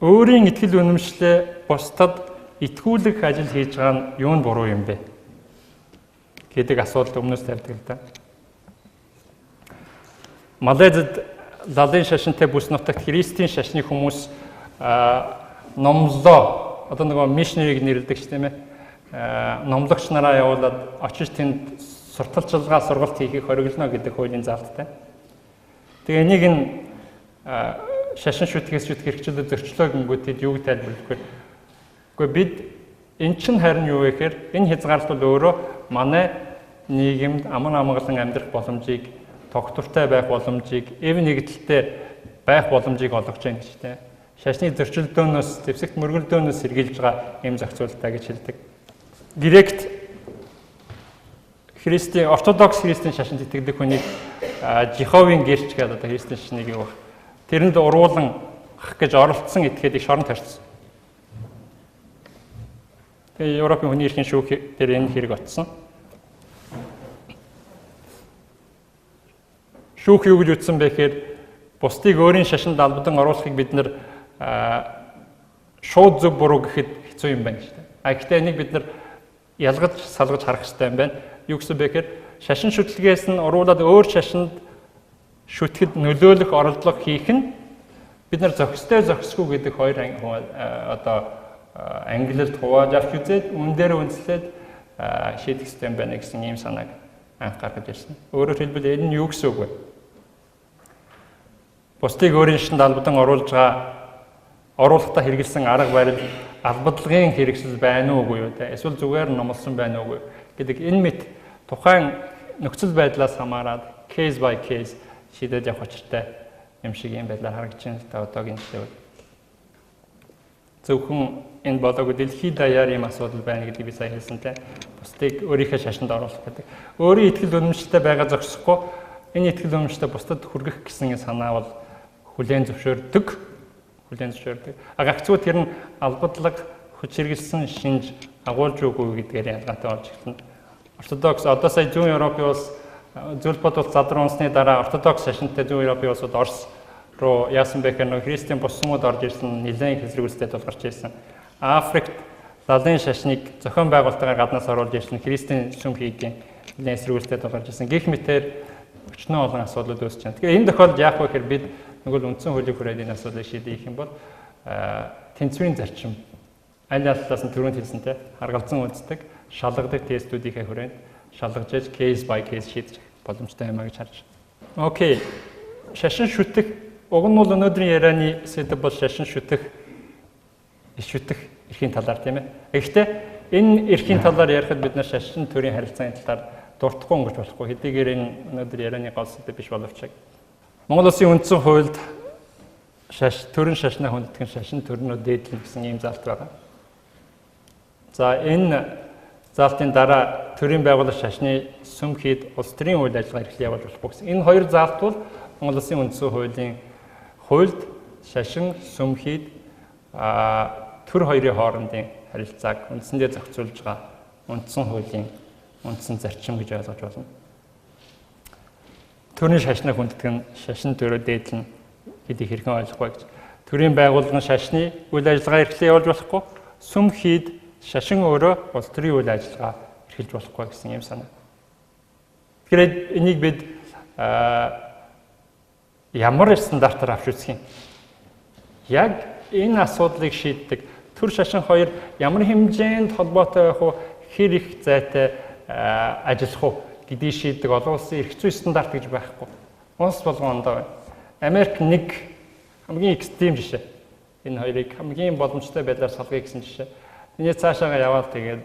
Өөрийн итгэл үнэмшлээ бусдад итгүүлэх ажил хийж байгаа нь юу нь буруу юм бэ гэдэг асуулт өмнөөс тавьдаг л да. Малайзад лалын шашинтай бүс нутагт христийн шашны хүмүүс номлоо одоо нөгөө мишнерийг нэрлэдэг ч тийм ээ номлогч нараа явуулаад очиж тэнд сурталчилгаа сургалт хийхийг хориглоно гэдэг хуулийн залттай. Тэгээ энийг нь шашин шүтгэс хэрэгчлээ зөрчлөө гингүүд тэд юуг тайлбарлах вэ? Гэхдээ бид эн чинь харин юу вэ гэхээр энэ хязгаарлалт бол өөрөө манай нийгэмд аман амгалан амьдрах боломжийг, тогтвортой байх боломжийг, эв нэгдэлтэй байх боломжийг олгож байна гэж тийм. Шашны зөрчилдөөнөөс, дэвсэгт мөргөлдөөнөөс сэргийлж байгаа юм зохицуулалтаа гэж хэлдэг. Директ христийн ортодокс христийн шашинд итгэдэг хүнийг Жиховын гэрч гэдэг одоо христийн шашныг юу вэ? Тэрэнд уруулан гэж оролцсон этгээдийг шоронд тарьсан. Тэгээ Европын хүний эрхийн шүүх дээр энэ хэрэг очсон. Шүүх юу гэж үтсэн бэ гэхээр бусдыг өөрийн шашинд албадан оруулахыг бид нэр шууд зөв буруу гэхэд хэцүү юм байна шүү дээ. Гэхдээ энийг бид нар ялгаж салгаж харах хэрэгтэй юм байна. Юу гэсэн бэ гэхээр шашин шүтлгээс нь уруулаад өөр шашинд шүтгэд нөлөөлөх оролдлого хийх нь бид нар зохисгүй гэдэг хоёр одоо англилд хувааж авч үзээд үн дээр үндэслээд шийдэх систем байна гэсэн ийм санааг анх гаргаж ирсэн. Өөрөөр хэлбэл энэ нь юу гэсэн үг вэ? Бусдыг өөрийн шашинд албадан оруулахдаа хэрэгэлсэн арга барил албадлагын хэрэгсэл байна уугүй юу те? Эсвэл зүгээр номлосон байна уугүй гэдэг энэ мэт тухайн нөхцөл байдлаас хамаарат case by case шийдэж явах учиртай юм шиг юм байдлаар харагдаж байна л да одоогийн жишээ. Зөвхөн энэ болоогүй дэлхийд даяар юм асуудал байна гэдгийг би сая хэлсэнтэй. Бусдыг өөрийнхөө шашинд оруулах гэдэг. Өөрийн итгэл үнэмшилтэй байгаа зогсохгүй энэ итгэл үнэмшилтэй бусдад хүргэх гэсэн санаа бол хүлээн зөвшөөрдөг. Гагцгүй тэр нь албадлаг хүч хэрэгэлсэн шинж агуулж өгөө гэдгээр ялгаатай болж ирсэн. Ортодокс одоо сая зүүн Европын улс зөвлөлт бодвол задран унсны дараа ортодокс шашинтай зүүн Европын улсууд Орос руу яасан бэ гэхээр христийн бус сүмүүд орж ирсэн нэлээд хэсрүүлстэй тулгарч ирсэн. Африкт лалын шашныг зохион байгуулалтаар гаднаас оруулж ирсэн христийн сүм хийгийн нэлээд хэсрүүлстэй тулгарч ирсэн. Гэх мэтээр өчнөө олон асуудлууд үүсэж байна. Тэгэхээр энэ тохиолдолд яах вэ гэхээр бид нөгөө үндсэн хуулийн хүрээд энэ асуудлыг шийдэх юм бол тэнцвэрийн зарчим аль аллаас нь түрүүнд хэлсэнтэй харгалзан үздэг, шалгадаг тестүүдийнхээ хүрээнд шалгаж иж case by case шийдэх боломжтой юм а гэж харж байна. Окей. Шашин шүтэх уг нь бол өнөөдрийн ярианы сэдэв бол шашин шүтэх эрхийн талаар тийм ээ. Гэхдээ энэ эрхийн талаар ярихад бид нар шашин төрийн харилцааны талаар дуртахгүй өнгөрч болохгүй. Хэдийгээр энэ өнөөдөр ярианы гол сэдэв биш боловч Монгол Улсын үндсэн хуульд төрийн шашнаа хүндэтгэн шашин төрнөө дээдлэн гэсэн ийм залт байна. За энэ залтын дараа төрийн байгууллага шашны сүм хийд улс төрийн үйл ажиллагаа эрхлэн явуулж болохгүй гэсэн. Энэ хоёр залт бол Монгол Улсын үндсэн хуулийн хуульд шашин сүм хийд төр хоёрын хоорондын харилцааг үндсэндээ зохицуулж байгаа үндсэн хуулийн үндсэн зарчим гэж ойлгож байна. Төрийн шашнаа хүндэтгэн шашин төрөө дээдлэн гэдгийг хэрхэн ойлгох вэ гэж. Төрийн байгууллагын шашны үйл ажиллагаа эрхлэн явуулж болохгүй, сүм хийд шашин өөрөө улс төрийн үйл ажиллагаа эрхэлж болохгүй гэсэн юм санаа. Тэгэхээр энийг бид ямар стандартаар авч үзэх юм? Яг энэ асуудлыг шийддэг төр шашин хоёр ямар хэмжээнд холбоотой байх вэ? Хэр их зайтай ажиллах уу гэдгийг шийддэг олон улсын эрх зүйн стандарт гэж байхгүй. Улс болгон ондоо байна. Америк нэг хамгийн экстрим жишээ. Энэ хоёрыг хамгийн боломжтой байдлаар салгая гэсэн жишээ. Эний цаашаа яваад тэгээд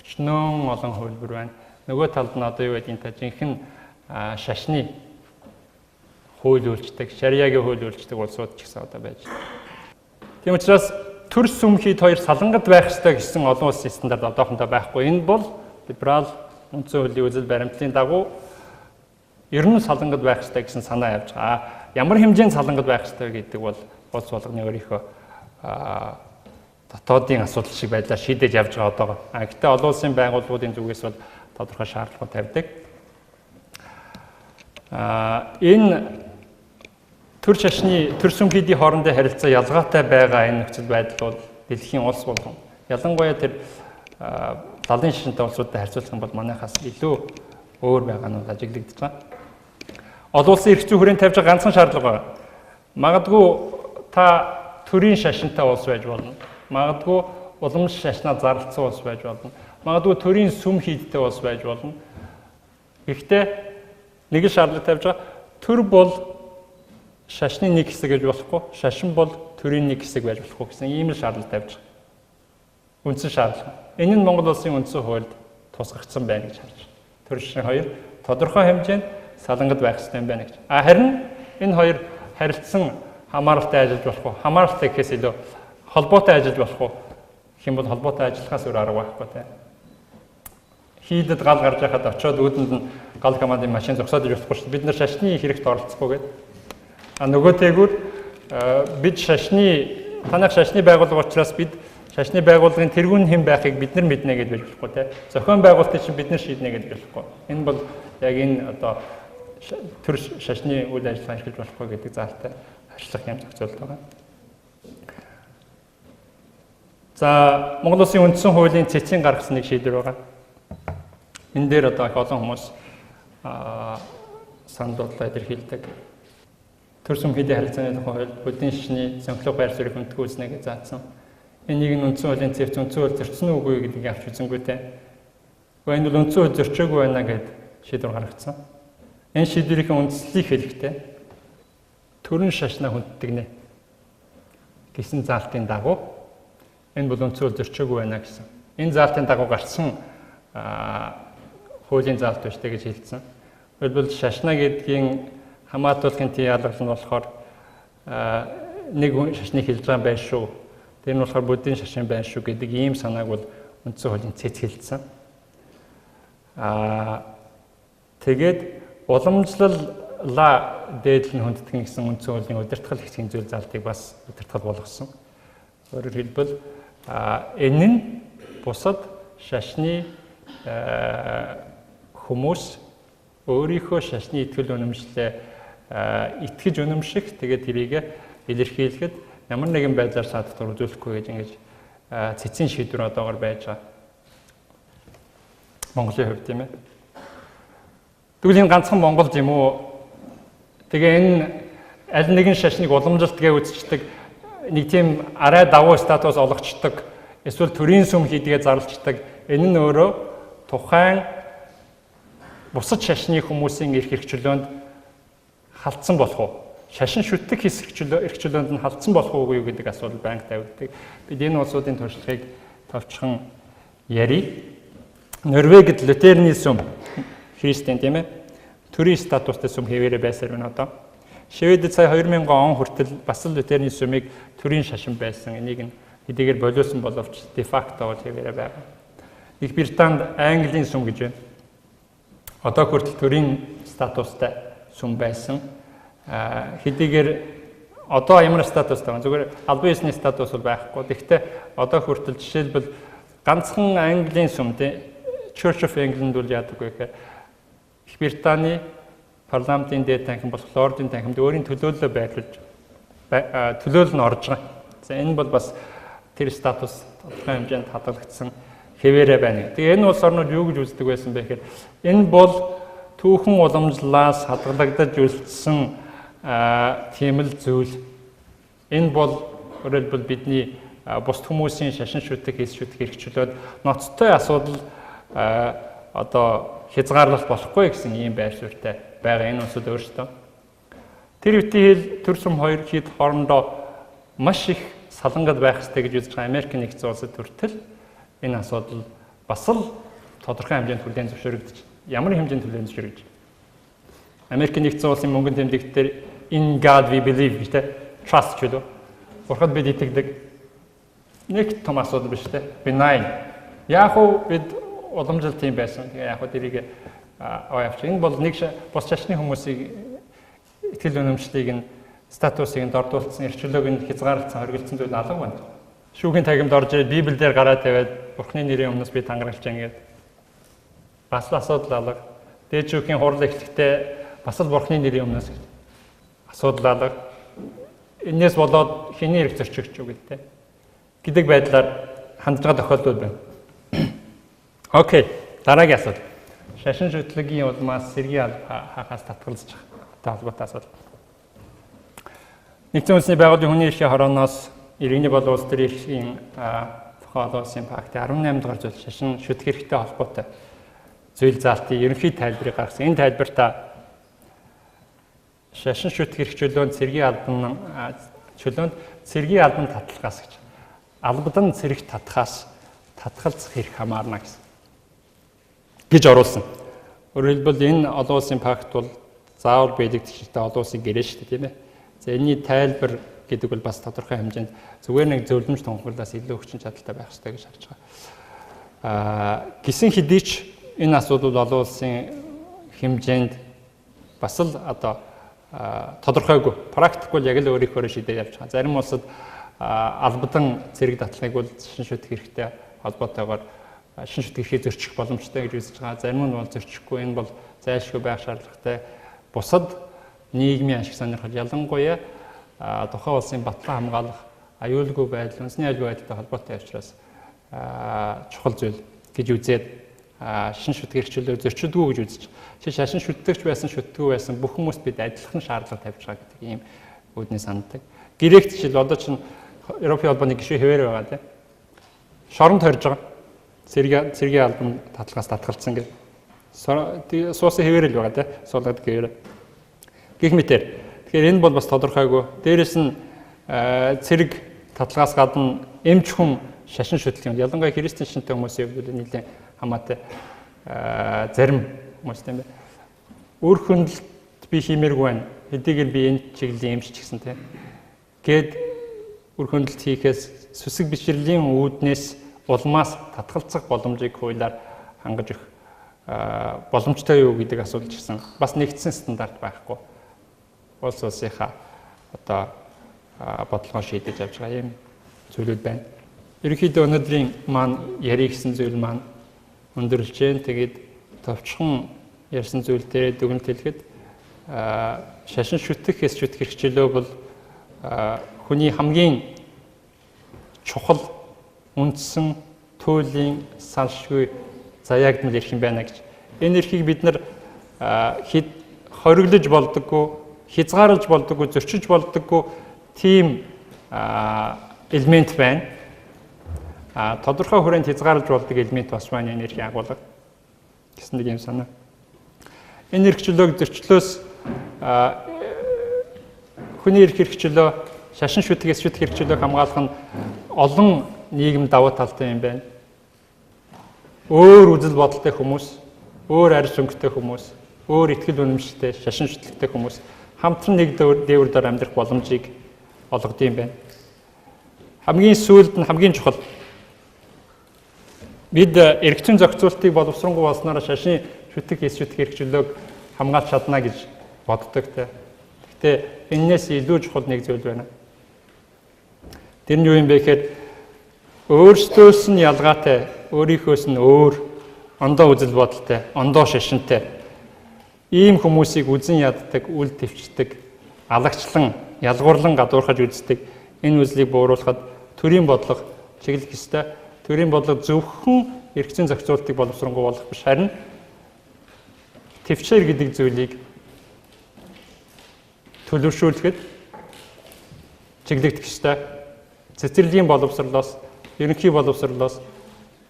өчнөн олон хөлбөр байна. Нөгөө талд нь одоо юу гэдгийг та жинхэнэ шашны хууль үйлчдэг, шариагийн хууль үйлчдэг улсууд ч гэсэн одоо байж байна. Тийм учраас төр сүм хийд хоёр салангад байх ёстой гэсэн олон улсын стандарт одоохондоо байхгүй. Энэ бол либерал үндсэн хуулийн үзэл баримтлалын дагуу ер нь салангад байх ёстой гэсэн санаа явж байгаа. Ямар хэмжээнд салангад байх ёстой гэдэг бол улс болгоны өөрийнхөө дотоодын асуудал шиг байдлаар шийдэж явж байгаа одоогоо. Гэхдээ олон улсын байгууллагуудын зүгээс бол тодорхой шаардлагууд тавьдаг. Энэ төр шашны төр сүмхийдийн хоорондын харилцаа ялгаатай байгаа энэ нөхцөл байдал бол дэлхийн улс болгон ялангуяа тэр далайн шашинтай улсуудтай харьцуулах юм бол манайхаас илүү өөр байгаа нь ажиглагдаж байгаа. Олон улсын эрх зүйн хүрээнд тавьж байгаа ганцхан шаардлага байна. Магадгүй та төрийн шашинтай улс байж болно. Магадгүй уламж шашнаа зарлцсан улс байж болно. Магадгүй төрийн сүм хийдтэй улс байж болно. Гэхдээ нэг шаардлага тавьж байгаа. Төр бол шашны нэг хэсэг гэж болохгүй, шашин бол төрийн нэг хэсэг байж болохгүй гэсэн ийм л шаардлага тавьж байгаа. Үндсэн шаардлага. Энэ нь Монгол улсын үндсэн хуульд тусгагдсан байна гэж харж байна. Төр шашин хоёр тодорхой хэмжээнд салангад байх ёстой юм байна гэж. Харин энэ хоёр харилцсан хамааралтай ажиллаж болох уу? Хамааралтай гэхээс илүү холбоотой ажиллаж болох уу? Гэх юм бол холбоотой ажиллахаас өөр арга байхгүй те. Хийдэд гал гарч байхад очиод үүдэнд нь гал командын машин зогсоод иж болохгүй шүү. Бид нар шашны хэрэгт оролцохгүй гэдэг. Нөгөөтэйгүр бид танах шашны байгууллага учраас бид шашны байгууллагын тэргүүн хэн байхыг бид нар мэднэ гэж байж болохгүй те. Зохион байгуулалтыг чинь бид нар шийднэ гэж болохгүй. Энэ бол яг энэ одоо төр шашны үйл ажиллагаа эрхэлж болохгүй гэдэг заалтай ажиллах юм зохицуулт байгаа. За Монгол Улсын үндсэн хуулийн цэцгийн гаргасан нэг шийдвэр байгаа. Энэ дээр одоо их олон хүмүүс санал бодлоо илэрхийлдэг. Төр сүмхийдийн харилцааны тухай бүдийн шашны сонхлог байр суурийг хүндгүүлснэ гэж заасан. Энийг нь үндсэн хуулийн цэвц үндсэн хууль зөрчсөн үгүй гэдгийг авч үзсэнгүй те. Энэ бол үндсэн хууль зөрчөөгүй байна гэд шийдвэр гаргацсан. Энэ шийдвэрийн үндслийг хэлэхдээ төрийн шашнаа хүнддэг гэсэн заалтын дагуу энэ бол үндсэн хууль зөрчөөгүй байна гэсэн. Энэ заалтын дагуу гарсан хуулийн заалт биш гэж хэлсэн. Тэгвэл шашна гэдгийн хамаатуулахын тийм ялгал нь болохоор нэг шашныг хэлж байгаа байх шүү. Тэр нь болохоор бүдийн шашин байх шүү гэдэг ийм санааг бол үндсэн хуулийн цэц хэлсэн. Тэгээд уламжлалаа дээдл нь хүнддэг гэсэн үндсэн хуулийн удирдгал хэсгийн зүйл залтыг бас удирдгал болгосон. Өөрөөр хэлбэл энэ нь бусад шашны хүмүүс өөрийнхөө шашны итгэл үнэмшлээ итгэж үнэмших тэгээд тэрийг илэрхийлэхэд ямар нэгэн байдлаар саадтар үзүүлэхгүй гэж ингэж цэцгийн шийдвэр одоогоор байж байгаа. Монголын хувьд тийм ээ. Тэгвэл энэ ганцхан Монгол юм уу? Тэгээ энэ аль нэгэн шашныг уламжилт гэж үзчихдэг нэг тийм арай давуу статус олгочдөг эсвэл төрийн сүм хийдгээ зарлцдаг. Энэ нь өөрөө тухайн бусад шашны хүмүүсийн эрх чөлөөнд халтсан болох уу? Шашин шүтдэг хэсэг эрх чөлөөнд нь халтсан болох уугүй юу гэдэг асуудал банк тавигддаг. Бид энэ улсуудын туршлагыг товчхон ярий. Норвегид Лютерны сүм христиан тийм ээ. Төрийн статустай сүм хэвээрээ байсаар байна одоо. Шведэд сая 2000 он хүртэл бас л Лютерны сүмийг төрийн шашин байсан. Энийг нь хэдийгээр болиосон боловч де факто бол хэвээрээ байгаа. Их Британд Английн сүм гэж байна. Одоо хүртэл төрийн статустай сүм байсан. Хэдийгээр одоо ямар статустай байна? Зүгээр албан ёсны статус бол байхгүй. Гэхдээ одоо хүртэл жишээлбэл ганцхан Английн сүм Church of England бол яадаг вэ гэхээр Их Британий парламентын дээд танхим болох лордын танхимд өөрийн төлөөллөө байрлуулж төлөөлөл нь орж байгаа. За энэ бол бас тэр статус тодорхой хэмжээнд хадгалагдсан хэвээрээ байна. Тэгээ энэ улс орнууд юу гэж үздэг байсан бэ гэхээр энэ бол түүхэн уламжлалаас хадгалагдаж үлдсэн тийм л зүйл. Энэ бол өөрөлдвөл бидний бус хүмүүсийн шашин шүтэг, хэс шүтэг эрх чөлөөд ноцтой асуудал одоо хязгаарлах болохгүй гэсэн ийм байр суурьтай байгаа энэ улсууд өөрсдөө. Тэр үеийн төр сүм хоёр хэд хоорондоо маш их салангад байх ёстой гэж үзэж байгаа Америк нэгдсэн улсад хүртэл энэ асуудал бас л тодорхой хэмжээнд хүлээн зөвшөөрөгдөж ямар хэмжээнд хүлээн зөвшөөрөгдөж Америк нэгдсэн улсын мөнгөн тэмдэгтээр in God we believe гэдэг trust гэдэг. Бурхад бид итгэдэг. Нэг том асуудал биш үү? Benign. Яг уу бид уламжилт юм байсан. Тэгээ яг хөө тэрийг аваач. Энэ бол нэг бос шашны хүмүүсийг итгэл үнэмшлийг нь статусыг нь дордуулсан, эрхчлөөг нь хязгаарлалцсан, хоригдсан зүйл алга байна. Шүүхийн тагимд орж ирээд Библиэлд гараад тавиад Бурхны нэрийн өмнөөс би тангаралж ингээд бас асуудал алга. Дээд шүүхийн хурал эхлэхдээ бас л Бурхны нэрийн өмнөөс асуудал алга. Энээс болоод хэний эрх зөрчигч юу гэдэг гэдэг байдлаар хандж байгаа тохиолдол байна. Окей, дараагийн асуудал. Шашин шүтлэгийн улмаас сэргийн хагас татгалзаж байгаа холбоотой асуудал. Нэгдсэн улсны байгууллагын хүний эрхийн хорооноос иргэний болон улс төрийн эрхийн зохиол улсын пакт 18 дугаар зүйл шашин шүтлэх эрхтэй холбоотой зүйл заалтын ерөнхий тайлбарыг гаргасан. Энэ тайлбартаа шашин шүтлэх эрх чөлөөнд цэргийн албан татлагаас гэж албадан цэрэг татхаас татгалзах эрх хамаарна гэж оруулсан. Өөрөөр хэлбэл энэ олон улсын пакт бол заавал биелэгдэхтэй олон улсын гэрээ шүү дээ, тийм ээ. За энэний тайлбар гэдэг бол бас тодорхой хэмжээнд зүгээр нэг зөвлөмж тунхаглаас илүү хүчин чадалтай байх хэрэгтэй гэж харж байгаа. Гисэн хэдий ч энэ асуудал олон улсын хэмжээнд бас л одоо тодорхойгүй, практикгүй яг л өөрийнхөө шийдээ явж байгаа. Зарим улсад албадан цэрэг татлагыг бол шашин шүтлэх эрхтэй холбоотойгоор шашин шүтлэх эрхийг зөрчих боломжтой гэж үзэж байгаа. Зарим нь бол зөрчихгүй. Энэ бол зайлшгүй байх шаардлагатай. Бусад нийгмийн ашиг сонирхол ялангуяа тухайн улсын батлан хамгаалах аюулгүй байдал, үндэсний аюулгүй байдалтай холбоотой учраас чухал зүйл гэж үзээд шашин шүтлэх эрх чөлөө зөрчилдөггүй гэж үзэж. Шашин шүтлэгч байсан, шүтлэхгүй байсан бүх хүмүүст бид адилхан шаардлага тавьж байгаа гэдэг ийм үүдний санддаг. Грект жишээл одоо чинь Европын холбооны гишүүн хэвээр байгаа тийм. Шоронд хорж байгаа. Цэргийн албан татлагаас татгалцсан гэж. Суусан хэвээр л байгаа тийм. Суулгад гэхээр. Гэх мэтэр. Тэгэхээр энэ бол бас тодорхойгүй. Дээрээс нь цэрэг татлагаас гадна эмч хүн шашин шүтлэх юм. Ялангуяа христийн шинтэй хүмүүсийн хувьд нэлээд хамаатай зарим хүмүүс тийм бай. Өөр хүндлэлт би хиймээргүй байна. Хэдийгээр би энэ чиглэлийн эмч ч гэсэн тийм. Гэд үр хөндлөлт хийхээс сүсэг бишрэлийн үүднээс улмаас татгалзах боломжийг хуулиар хангаж өгөх боломжтой юу гэдэг асуудал гэсэн бас нэгдсэн стандарт байхгүй. Улс улсынхаа одоо бодлогоо шийдэж авч байгаа юм зүйлүүд байна. Ерөнхийдөө өнөөдрийн маань ярих гэсэн зүйл маань өндөрлж जैन. Тэгээд товчхон ярьсан зүйл дээр дүгнэлт хэлэхэд шашин шүтгэхээс шүтгэх хичээлөө бол хүний хамгийн чухал үндсэн туйлын салшгүй заяагдмал эрх юм байна гэж. Энэ эрхийг бид нар хориглож болдоггүй, хязгаарлаж болдоггүй, зөрчиж болдоггүй тийм элемент байна. Тодорхой хүрээнд хязгаарлаж болдог элемент бас байна энэ эрхийн агуулга гэсэн нэг юм санаа. Энэ эрх чөлөөг зөрчлөөс хүний эрх чөлөө шашин шүтгэхээс шүтгэх эрх чөлөөг хамгаалах нь олон нийгэм давуу талтай юм байна. Өөр үзэл бодолтой хүмүүс, өөр арьс өнгөтэй хүмүүс, өөр итгэл үнэмшилтэй, шашин шүтлэгтэй хүмүүс хамтран нэг дээвэр дор амьдрах боломжийг олгодог юм байна. Хамгийн сүүлд нь хамгийн чухал бид эргэцэн зохицуултыг боловсронгуй болсноор шашин шүтгэх эрх чөлөөг хамгаалж чадна гэж боддог те. Гэхдээ энэс илүү чухал нэг зүйл байна. Тэр нь юу юм бэ гэхээр өөрсдөөс нь ялгаатай, өөрийнхөөс нь өөр ондоо үзэл бодолтой, ондоо шашинтай ийм хүмүүсийг үзэн яддаг, үл твчдэг, алагчлан, ялгуурлан гадуурхаж үздэг энэ үзлийг бууруулахад төрийн бодлого чиглэх ёстой. Төрийн бодлого зөвхөн эргэцэн зохицуултыг боловсронгуй болгох биш, харин твчээр гэдэг зүйлийг төлөвшүүлэхэд чиглэгдэх ёстой. Цэцэрлэгийн боловсрлоос, ерөнхий боловсрлоос,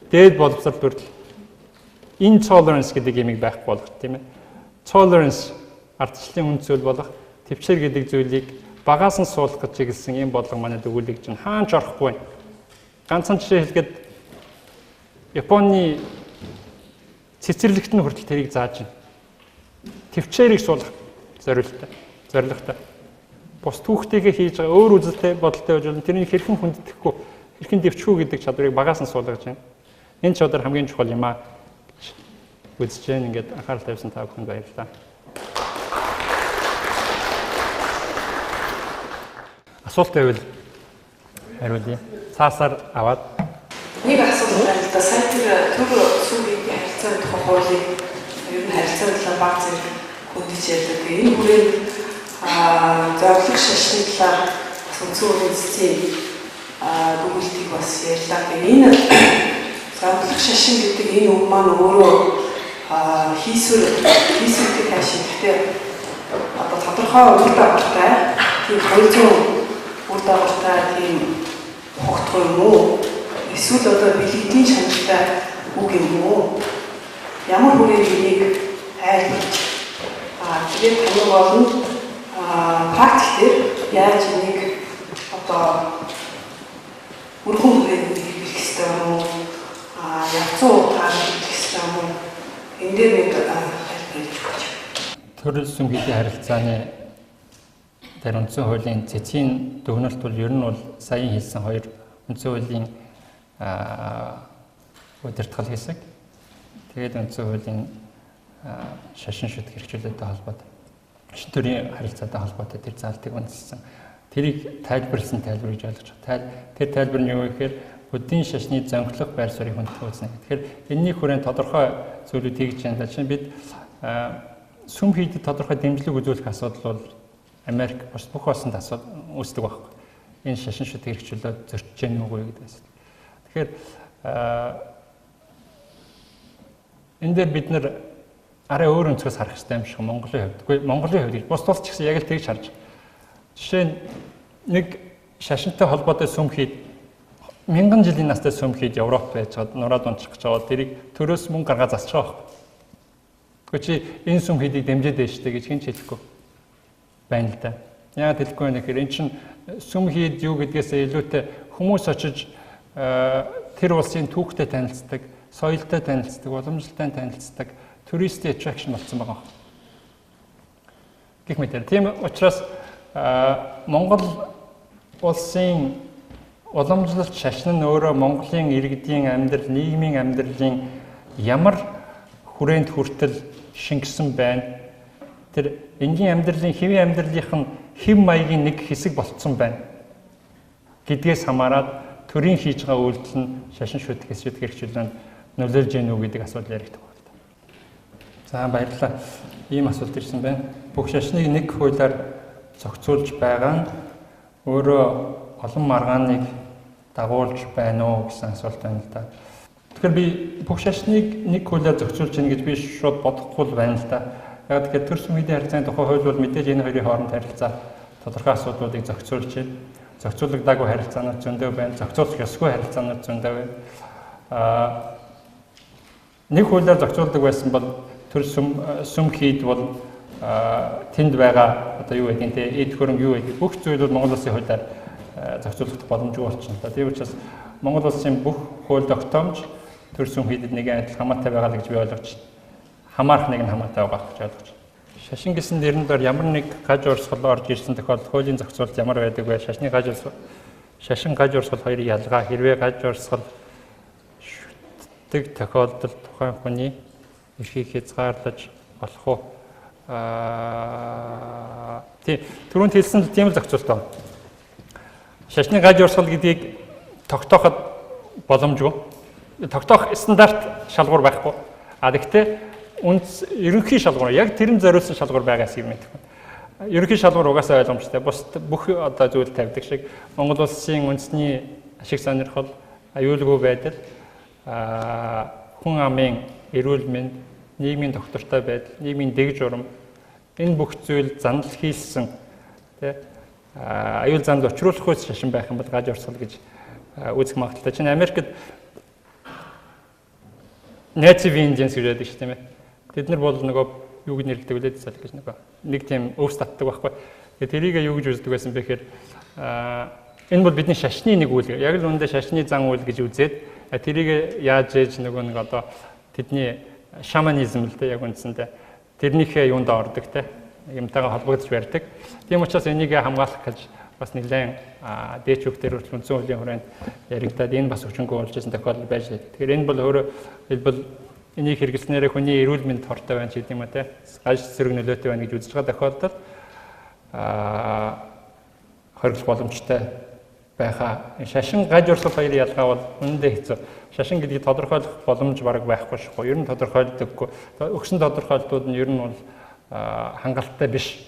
дээд боловсрол хүртэл intolerance гэдэг юмыг байхгүй болгох тийм ээ. Tolerance ардчлалын үнд зүйл болох твчээр гэдэг зүйлийг багаас нь суулгах гэж чиглэсэн ийм бодлого манайд өгүүлэгдэж байна. Хаанч орохгүй байна. Ганцхан жишээ хэлгээд Японы цэцэрлэгт нь хүртэл тэрийг зааж байна. Твчээрийг суулгах зорилготой. Бус түүхтэйгээ хийж байгаа өөр үзэлтэй бодолтой байж болно. Тэрнийг хэрхэн хүндэтгэхгүй, хэрхэн дэвчгүй гэдэг чадварыг багаас нь суулгаж байна. Энэ чадвар хамгийн чухал юм аа үзэж जैन ингээд анхаарал тавьсан та бүхэнд баярлалаа. Асуулт байвал хариулъя. Цаасаар аваад нэг асуулт байна л да. Сайн тэр төр сүүлийн харилцааны тухай хуулийн ер нь харилцааны талаар баг зэрэг хүндэж ярьдаг. Энэ хүрээнд зорилго шашны талаар үндсэн хуулийн цэцгийн дүгнэлтийг бас ярьлаа. Энэ зорилго шашин гэдэг энэ үг маань өөрөө хийсвэртэй хаашаа гэхдээ одоо тодорхой үр дагавартай тийм 200 үр дагавартай тийм хогтгоо юм уу? Эсвэл одоо бэлэгдийн чанартай үг юм уу? Ямар хүрээнд энийг айлбарч тэгээд таны болон практикээр яаж энийг одоо өргөн хүрээнд хийх хэрэгтэй юм уу? Явцсан утгаар хийх хэрэгтэй юм уу? Энэ дээр нэг айлбарч өгч. төрөл сүмхийдийн харилцааны тэр үндсэн хуулийн цэцгийн дүгнэлт бол ер нь бол саяхан хэлсэн хоёр үндсэн хуулийн удирдгал хэсэг. Тэгээд үндсэн хуулийн шашин шүтг хэрэгжүүлэлттэй холбоотой шин төрлийн харилцаатай холбоотой тэр заалтыг үндэслсэн. Тэрийг тайлбарлсан тайлбар гэж ойлгож байна. Тэр тайлбар нь юу гэхээр бүдийн шашны зөнгөлөх байр суурийг хүндэтгэсэн. Тэгэхээр энэний хүрээнд тодорхой зүйлүүд хийж байна. Жишээ нь бид сүмхийдэд тодорхой дэмжлэг үзүүлэх асуудал бол Америк бас бүх улсанд асуудал үүсдэг байхгүй. Энэ шашин шүтг хэрэгжүүлээд зөрчиж гэнэ үгүй гэдэг асуудал. Тэгэхээр энэ дээр бид нэр арай өөр өнцгөөс харах хэрэгтэй юм шиг Монголын хувьд. Үгүй Монголын хувьд бус тус ч гэсэн яг л тэгж харж. Жишээ нь нэг шашинтай холбоотой сүмхийд мянган жилийн настай сүмхийд Европ байж чад нураад унчих гэж байгаа тэрийг төрөөс мөнгө гаргаа засч байгаа байхгүй. Гэхдээ чи энэ сүмхийдийг дэмжиж дэжтэй гэж хэн ч хэлэхгүй байна л да. Яг хэлэхгүй нэ гэхээр эн чинь сүмхийд юу гэдгээсээ илүүтэй хүмүүс очиж тэр улсын түүхтэй танилцдаг, соёлтой танилцдаг, уламжлалтай танилцдаг, туристийн attraction болсон байгаа. Гэх мэт. Тийм учраас Монгол улсын уламжлалт шашин нь өөрөө Монголын иргэдийн амьдрал, нийгмийн амьдралын ямар хүрээнд хүртэл шингэсэн байна. Тэр энгийн амьдралын хэвийн амьдралынх нь хэв маягийн нэг хэсэг болцсон байна. Гэдгээс хамаарат төрийн хийж байгаа үйлдэл нь шашин шүтг хэрэгжүүлэлтэнд нөлөөлж гэнэ үү гэдэг асуудал яригддаг байна. За баярлалаа. Ийм асуулт ирсэн байна. Бүх шашныг нэг хуулиар зохицуулж байгаа нь өөрөө олон маргааныг дагуулж байна уу гэсэн асуулт байна л да. Тэгэхээр би бүх шашныг нэг хуулиар зохицуулж гэнэ гэж би шууд бодохгүй байна л да. Яг тэгэхээр төр сүмхийдийн харилцааны тухай хууль бол мэдээж энэ хоёрын хооронд харилцаа тодорхой асуудлуудыг зохицуулж байна. Зохицуулагдаагүй харилцаанууд зөндөө байна. Зохицуулах ёсгүй харилцаанууд зөндөө байна. Нэг хуулиар зохицуулдаг байсан бол төр сүмхийд бол тэнд байгаа одоо юу гэдэг нь эд хөрөнгө юу гэдэг бүх зүйлүүд Монгол улсын хуулиар зохицуулах боломжгүй болчихно. Тийм учраас Монгол улсын бүх хууль тогтоомж төр сүмхийдэд нэгэн адил хамаатай байгаа л гэж би ойлгож байна. Хамаарах нэг нь хамаатай байгаа гэж ойлгож байна. Шашин гэсэн нэрнээр ямар нэг гаж урсгал орж ирсэн тохиолдолд хуулийн зохицуулалт ямар байдаг вэ? Шашин гаж урсгал хоёрыг ялгаа. Хэрвээ гаж урсгал шүтдэг тохиолдолд тухайн хүний эрхийг хязгаарлаж болох уу? Түрүүнд хэлсэн тийм л зохицуулалт байна. Шашны гаж урсгал гэдгийг тогтооход боломжгүй. Тогтоох стандарт шалгуур байхгүй. Гэхдээ ерөнхий шалгуур яг тэрэн зориулсан шалгуур байгаас юм байдаг. Ерөнхий шалгуур угаасаа ойлгомжтой. Бус бүх одоо зүйл тавьдаг шиг Монгол улсын үндэсний ашиг сонирхол, аюулгүй байдал, хүн амын эрүүл мэнд, нийгмийн доктортой байдал, нийгмийн дэг журам энэ бүх зүйл зандал хийсэн аюул занд учруулах үс шашин байх юм бол гаж урсгал гэж үзэх магадaltaй. Чинь Америкт Native Indians гэж байдаг шүү дээ. Тэд нар бол нөгөө юу гэж нэрлэдэг вэ гэж нэг тийм өвс татдаг байхгүй. Тэгээд тэрийг юу гэж үздэг байсан бэ гэхээр энэ бол бидний шашны нэг үйл. Яг л үүндээ шашны зан үйл гэж үзээд тэрийг яаж ээж нөгөө нэг одоо тэдний шаманизм л дээ яг үндсэндээ тэрнийхээ юунд ордог те юмтайгаа холбогдож барьдаг. Тийм учраас энийг хамгаалах гэж бас нэлээд дээч хөвгтөр хүртэл үндсэн хуулийн хүрээнд яригадад энэ бас өчнгөө болж ирсэн тохиолдол байж байна. Тэгэхээр энэ бол өөрөө хэлбэл энийг хэрэглэснээр хүний эрүүл мэнд хортой байна ч гэдэг юм а те. Гаж зэрэг нөлөөтэй байна гэж үзэж байгаа тохиолдолд хориглох боломжтой байхаа. Шашин гаж урсгал хоёрын ялгаа бол үнэндээ хэцүү. Шашин гэдгийг тодорхойлох боломж бараг байхгүй шүү. Ер нь тодорхойлдоггүй. Өгсөн тодорхойлтууд нь ер нь бол хангалттай биш,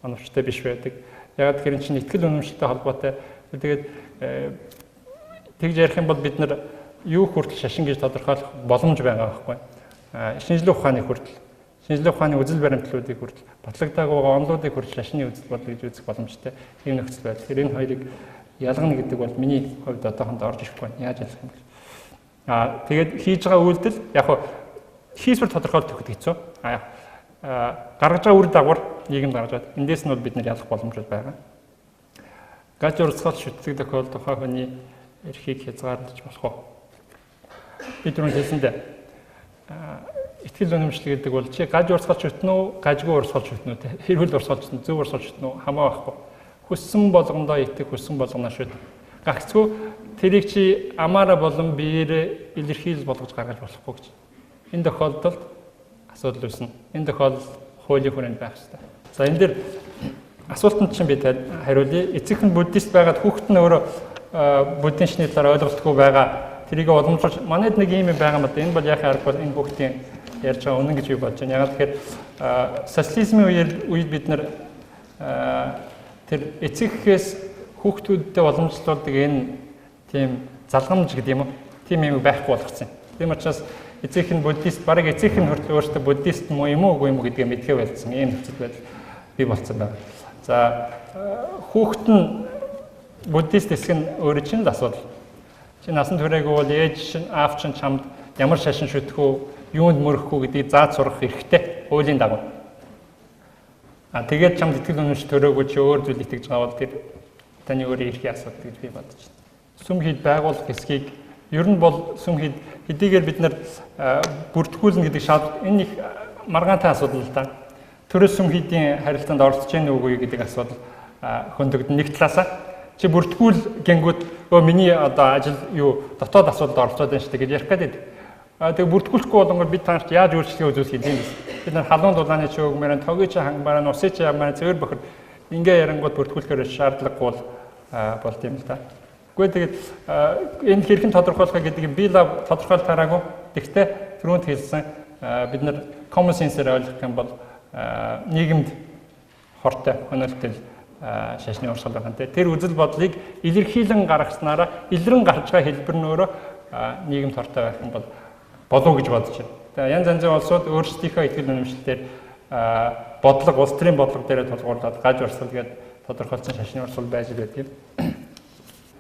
оновчтой биш байдаг. Яг тэр чинь итгэл үнэмшилтэй холбоотой. Тэгээд тэгж ярих юм бол бид нар юу хүртэл шашин гэж тодорхойлох боломж байгаа байхгүй. Шинжлэх ухааны хүртэл, шинжлэх ухааны үзэл баримтлалуудыг хүртэл, батлагдаагүй онолуудыг хүртэл шашны үзэл бодол гэж үзэх боломжтой. ийм нөхцөл байдал. Тэр энэ хоёрыг ялгана гэдэг бол миний хувьд одоохондоо орж ирэхгүй байна. Яаж ялах юм бэ? Тэгээд хийж байгаа үйлдэл яг хөө хийсвэр тодорхойлт өгөх хэцүү. Гаргаж байгаа үр дагавар нийгэм гаргаж байгаа. Эндээс нь бол бид нар ялах боломжууд байгаа. Гаж урсгал шүтдэг тохиолдолд тухайн хүний эрхийг хязгаарлаж болох уу? Бид түрүүн хэлсэндээ итгэл үнэмшил гэдэг бол чи гаж урсгал шүтнэ үү, гажгүй урсгал шүтнэ үү? Хэрүүл урсгал шүтнэ, зөв урсгал шүтнэ үү? Хамаа байхгүй. Хүссэн болгондоо итэх, хүссэн болгоно шүт. Гагцгүй тэрийг чи амаараа болон биеэрээ илэрхийлж болгож гаргаж болохгүй гэж. Энэ тохиолдолд асуудал үүснэ. Энэ тохиолдолд хуулийн хүрээнд байх ёстой. За энэ дэр асуултанд чинь би хариулъя. Эцэг нь буддист байгаад хүүхэд нь өөрөө буддийн шний талаар ойлголтгүй байгаа. Тэрийг уламжуулж манайд нэг юм байгаа юм байна. Энэ бол яхаа аргагүй энэ бүгдийн ярьж байгаа үнэн гэж би бодож байна. Ягаад тэгэхээр социализмын үед бид нар тэр эцэгхээс хүүхдүүдтэй уламжлуулдаг энэ тийм залгамж гэдэг юм уу? Тийм юм байхгүй болгоцсон. Тийм учраас эцэг нь буддист, бараг эцэг нь хүртэл өөртөө буддист юм уу үгүй юм уу гэдгээ мэдхээ байлцсан. Ийм нөхцөл байдал бий болцсон байна. За хүүхэд нь буддист эсэх нь өөрөө чинь л асуудал. Чи насан туршаагүй бол ээж чинь аав чинь чамд ямар шашин шүтэх үү, юунд мөрөх үү гэдгийг зааж сурах хэрэгтэй. Хуулийн дагуу. Тэгээд чамд итгэл үнэмш төрөөгүй чи өөр зүйл итгэж байгаа бол тэр таны өөрийн эрхийн асуудал гэж би бодож байна. Сүм хийд байгуулах хэсгийг ер нь бол сүм хийд хэдийгээр бид нар бүртгүүлнэ гэдэг шаардлага энэ их маргаантай асуудал л да. Төрөөс сүм хийдийн харилцаанд оролцож гэнэ үгүй гэдэг асуудал хөндөгдөн нэг талаасаа чи бүртгүүл гингүүд миний одоо ажил юу дотоод асуудалд оролцоод байна шүү дээ гэж ярих гэдэг. Тэгээ бүртгүүлэхгүй болгоод бид танарт яаж өөрчлөлт үзүүлэх юм бэ? Бид нар халуун дулааны чи өгмөрэн тогийн чи хангамаараа усын чи ямаа зөөр бохор ингээ ярангууд бүртгүүлэхээр шаардлагагүй болд юм л да. Гэхдээ тэгээд энэ хэрхэн тодорхойлох гэдгийг би л тодорхойлж тараагүй. Гэхдээ түрүүнд хэлсэн бид нар common sense-ээр ойлгох юм бол нийгэмд хортой хөнөөлтөл шашны урсгал байгаа. Тэр үзэл бодлыг илэрхийлэн гаргаснараа илрэн гарч байгаа хэлбэр нь өөрөө нийгэмд хортой байх юм бол болов гэж бодож байна. Тэгээ янз янзын улсууд өөрсдийнхөө итгэл үнэмшилтээр бодлого, улс төрийн бодлого дээр тулгуурлаад гаж урсгал гэдэг тодорхойлсон шашны урсгал байж байдаг.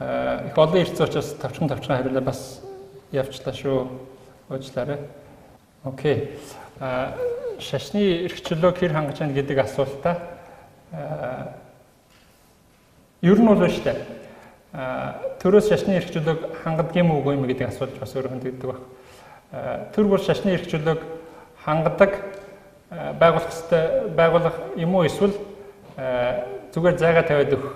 Их олон эрс учраас тавчхан хариулаа бас явчлаа шүү. Уучлаарай. Окей. Шашны эрх чөлөөг хэр хангаж байна гэдэг асуултаа ер нь бол шүү дээ. Төрөөс шашны эрх чөлөөг хангадаг юм уу үгүй юм гэдэг асуулт бас өөр хөндөгдөг баг. Төр бүр шашны эрх чөлөөг хангадаг байгуулах юм уу эсвэл зүгээр зайгаа тавиад өгөх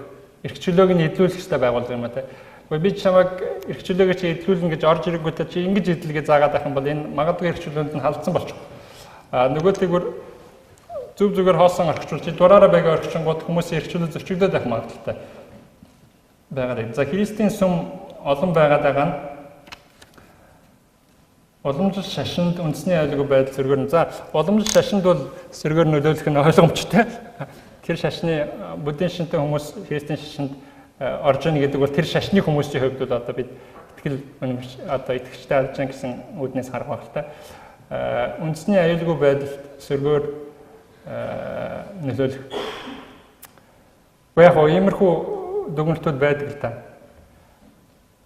эрх чөлөөг нь эдлүүлэх хэрэгтэй байгуулга юм а те. Гэхдээ би чамайг эрх чөлөөгөө чи эдлүүлнэ гэж орж ирэнгүүтээ чи ингэж эдлэгээ заагаад байх юм бол энэ магадгүй эрх чөлөөнд нь халдсан болчих. Нөгөөтэйгүр зөв зүгээр хоосон орхичул чи дураараа байга орхичингууд хүмүүсийн эрх чөлөө зөрчигдөд байх магадaltaй байгаа. За христийн сүм олон байгаа нь уламжлал шашинд үндэсний аюулгүй байдал сөргөөр. За уламжлал шашинд бол сөргөөр нөлөөлөх нь ойлгомжтой. Тэр шашны буддийн шинтэй хүмүүс христийн шашинд орж ийн гэдэг бол тэр шашны хүмүүсийн хувьд бол одоо бид итгэл үнэмш одоо итгэжтэй алж байгаа гэсэн үүднээс харах багтай. Үндэсний аюулгүй байдалд сөргөөр нөлөөлөх. Яг гоо иймэрхүү дүгнэлтүүд байдаг л та.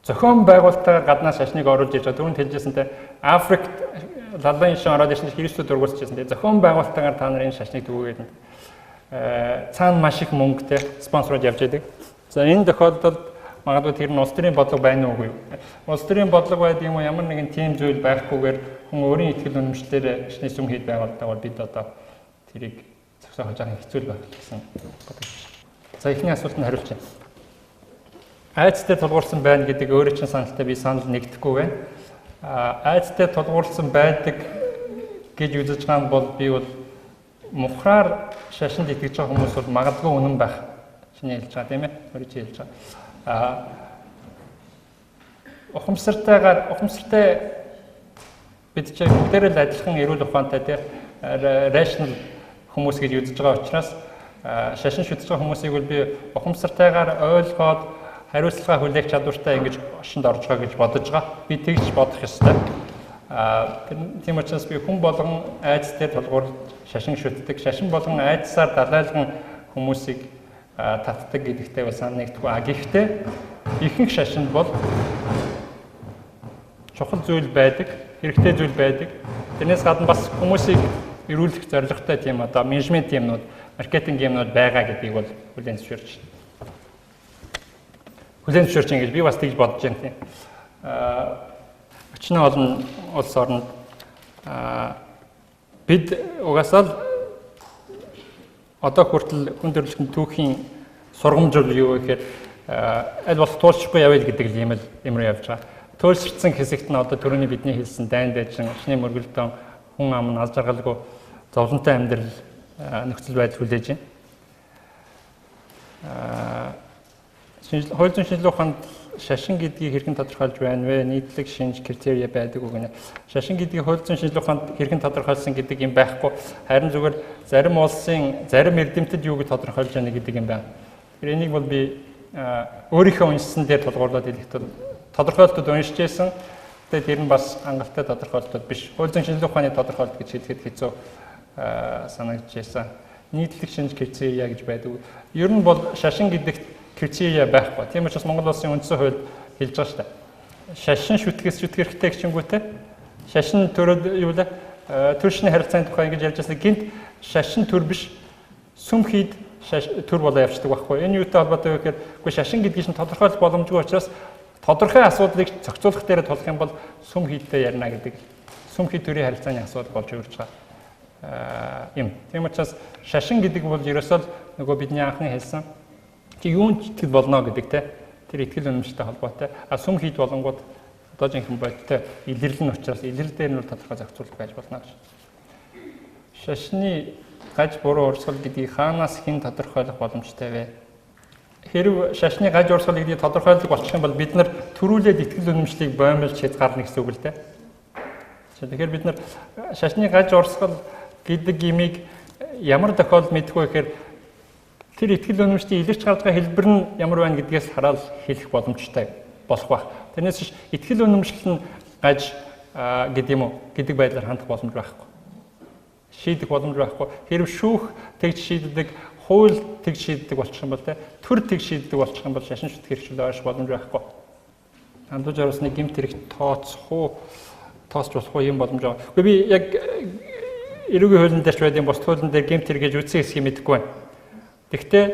Зохион байгуулалтаа гаднаас шашныг оруулж иж байгаа. Түрүүнд хэлжсэнтэй Африкт лалын шин ороод ирсэн христүүд дургуулчихсан. Зохион байгуулалтаагаар та нар энэ шашныг тгүүгээд цаана маш их мөнгөтэй спонсорууд явж байдаг. За энэ тохиолдолд магадгүй тэр нь улс төрийн бодлого байна уугүй юу? Улс төрийн бодлого байдаг юм уу? Ямар нэгэн тийм зүйл байхгүйгээр хүн өөрийн итгэл үнэмшлээр шашны сүм хийд байгуулдаг бол бид одоо тэрийг зохицох жоохон хэцүү байх гэсэн бодож байна. За эхний асуултанд хариулж байна. Айцтай тулгуурсан байна гэдэг өөрөө чинь саналтай би санал нэгдэхгүй байна. Айцтай тулгуурсан байдаг гэж үзэж байгаа бол би бол мухраар шашинд итгэж байгаа хүмүүс бол магадгүй үнэн байх. Чиний хэлж байгаа тийм ээ. Өөрөө чи хэлж байгаа. Ухамсартай бид ч бүгдээрээ л адилхан эрүүл ухаантай тийм rational хүмүүс гэж үзэж байгаа учраас шашин шүтж байгаа хүмүүсийг бол би ухамсартайгаар ойлгоод хариуцлага хүлээх чадвартай ингэж оршинд орж байгаа гэж бодож байгаа. Би тэгж бодох ёстой. Тийм учраас би хүн болгон айдастай тулгуур шашин шүтдэг. Шашин болгон айдасаар далайлган хүмүүсийг татдаг гэдэгтээ бас санаа нэгдэхгүй. Гэхдээ ихэнх шашинд бол чухал зүйл байдаг, хэрэгтэй зүйл байдаг. Тэрнээс гадна бас хүмүүсийг эрүүлэх зорилготой тийм одоо менежмент юмнууд, маркетинг юмнууд байгаа гэдгийг бол хүлээн зөвшөөрч ингэж би бас тэгж бодож байна тийм. Өчнө олон улс орнд бид угаасаа л одоо хүртэл хүн төрөлхтөн түүхийн сургамжуул юу гэхээр аль болох туулшгүй явъя гэдэг юм л юмруу явж байгаа. Туйлширсан хэсэгт нь одоо түрүүний бидний хэлсэн дайн дайчин, очны мөргөлдөөн, хүн ам нь аз жаргалгүй зовлонтой амьдрал нөхцөл байдал хүлээж байна. Хууль зүйн шинжилгээ ухаанд шашин гэдгийг хэрхэн тодорхойлж байна вэ? Нийтлэг шинж критерий байдаг үг нэ. Шашин гэдгийг хууль зүйн шинжилгээ ухаанд хэрхэн тодорхойлсон гэдэг юм байхгүй. Харин зүгээр зарим улсын зарим эрдэмтэд юу гэж тодорхойлж байна гэдэг юм байна. Энийг бол би өөрийнхөө уншсан дээр тулгуурлаад хэлэхдээ тодорхойлолтод уншиж байсан. Тэгээд тэр нь бас хангалттай тодорхойлолтод биш. Хууль зүйн шинжилгээ ухааны тодорхойлолт гэж хэлэхэд хэцүү санагдаж байсан. Нийтлэг шинж критерий гэж байдаг. Ер нь бол шашин гэдэгт критерий байхгүй. Тийм учраас Монгол улсын үндсэн хууль хэлж байгаа шүү дээ. Шашин шүтгэс шүтгэх хэрэгтэй гिचэнгүүтэй. Шашин төрөд юу вэ? Төршний харилцааны тухай ингэж ярьж байсан. Гинт шашин төр биш сүм хийд төр болоо явцдаг байхгүй. Энэ юутай холбоотой вэ гэхээр үгүй шашин гэдгийг чинь тодорхойлох боломжгүй учраас тодорхой асуудлыг зохицуулах дээр тулах юм бол сүм хийдтэй ярина гэдэг. Сүм хийд төрийн харилцааны асуудал болж өөрч байгаа юм. Тийм учраас шашин гэдэг бол ерөөсөө нөгөө бидний анхны хэлсэн чи юунд итгэл болно гэдэг те тэр итгэл үнэмштэй холбоотой. Сүм хийд болонгууд одоо жинхэнэ бодтой илэрлэл нь учраас илэрлэл дээр нь тодорхой зохицуулах байж болно гэж. Шашны гаж буруу урсгал гэдгийг хаанаас хэн тодорхойлох боломжтой вэ? Хэрв шашны гаж урсгал гэдгийг тодорхойлох болчих юм бол бид нар төрүүлээд итгэл үнэмшлийг боомлж хязгаарна гэсэн үг л дээ. Тэгэхээр бид нар шашны гаж урсгал гэдэг имийг ямар тохиолдолд мэдэх вэ гэхээр тэр итгэл үнэмшлийн илэрч гарч байгаа хэлбэр нь ямар байна гэдгээс хараад хэлэх боломжтой болох байх. Тэрнээс биш итгэл үнэмшил нь гаж гэдэг байдлаар хандах боломж байхгүй. Шийдэх боломж байхгүй. Хэрв шүүх тэгж шийддэг, хууль тэгж шийддэг болчих юм бол төр тэгж шийддэг болчих юм бол шашин шүтгэх хэрэгчлээ ойрш боломж байхгүй. Хандууж оруулсны гэмт хэрэг тооцох болох юм боломж байгаа. Гэхдээ би яг эрүүгийн хуулийн дээр ч байдсан бус хуулийн дээр гэмт хэрэг гэж үтсэн хэсгийг мэдэхгүй байна. Гэхдээ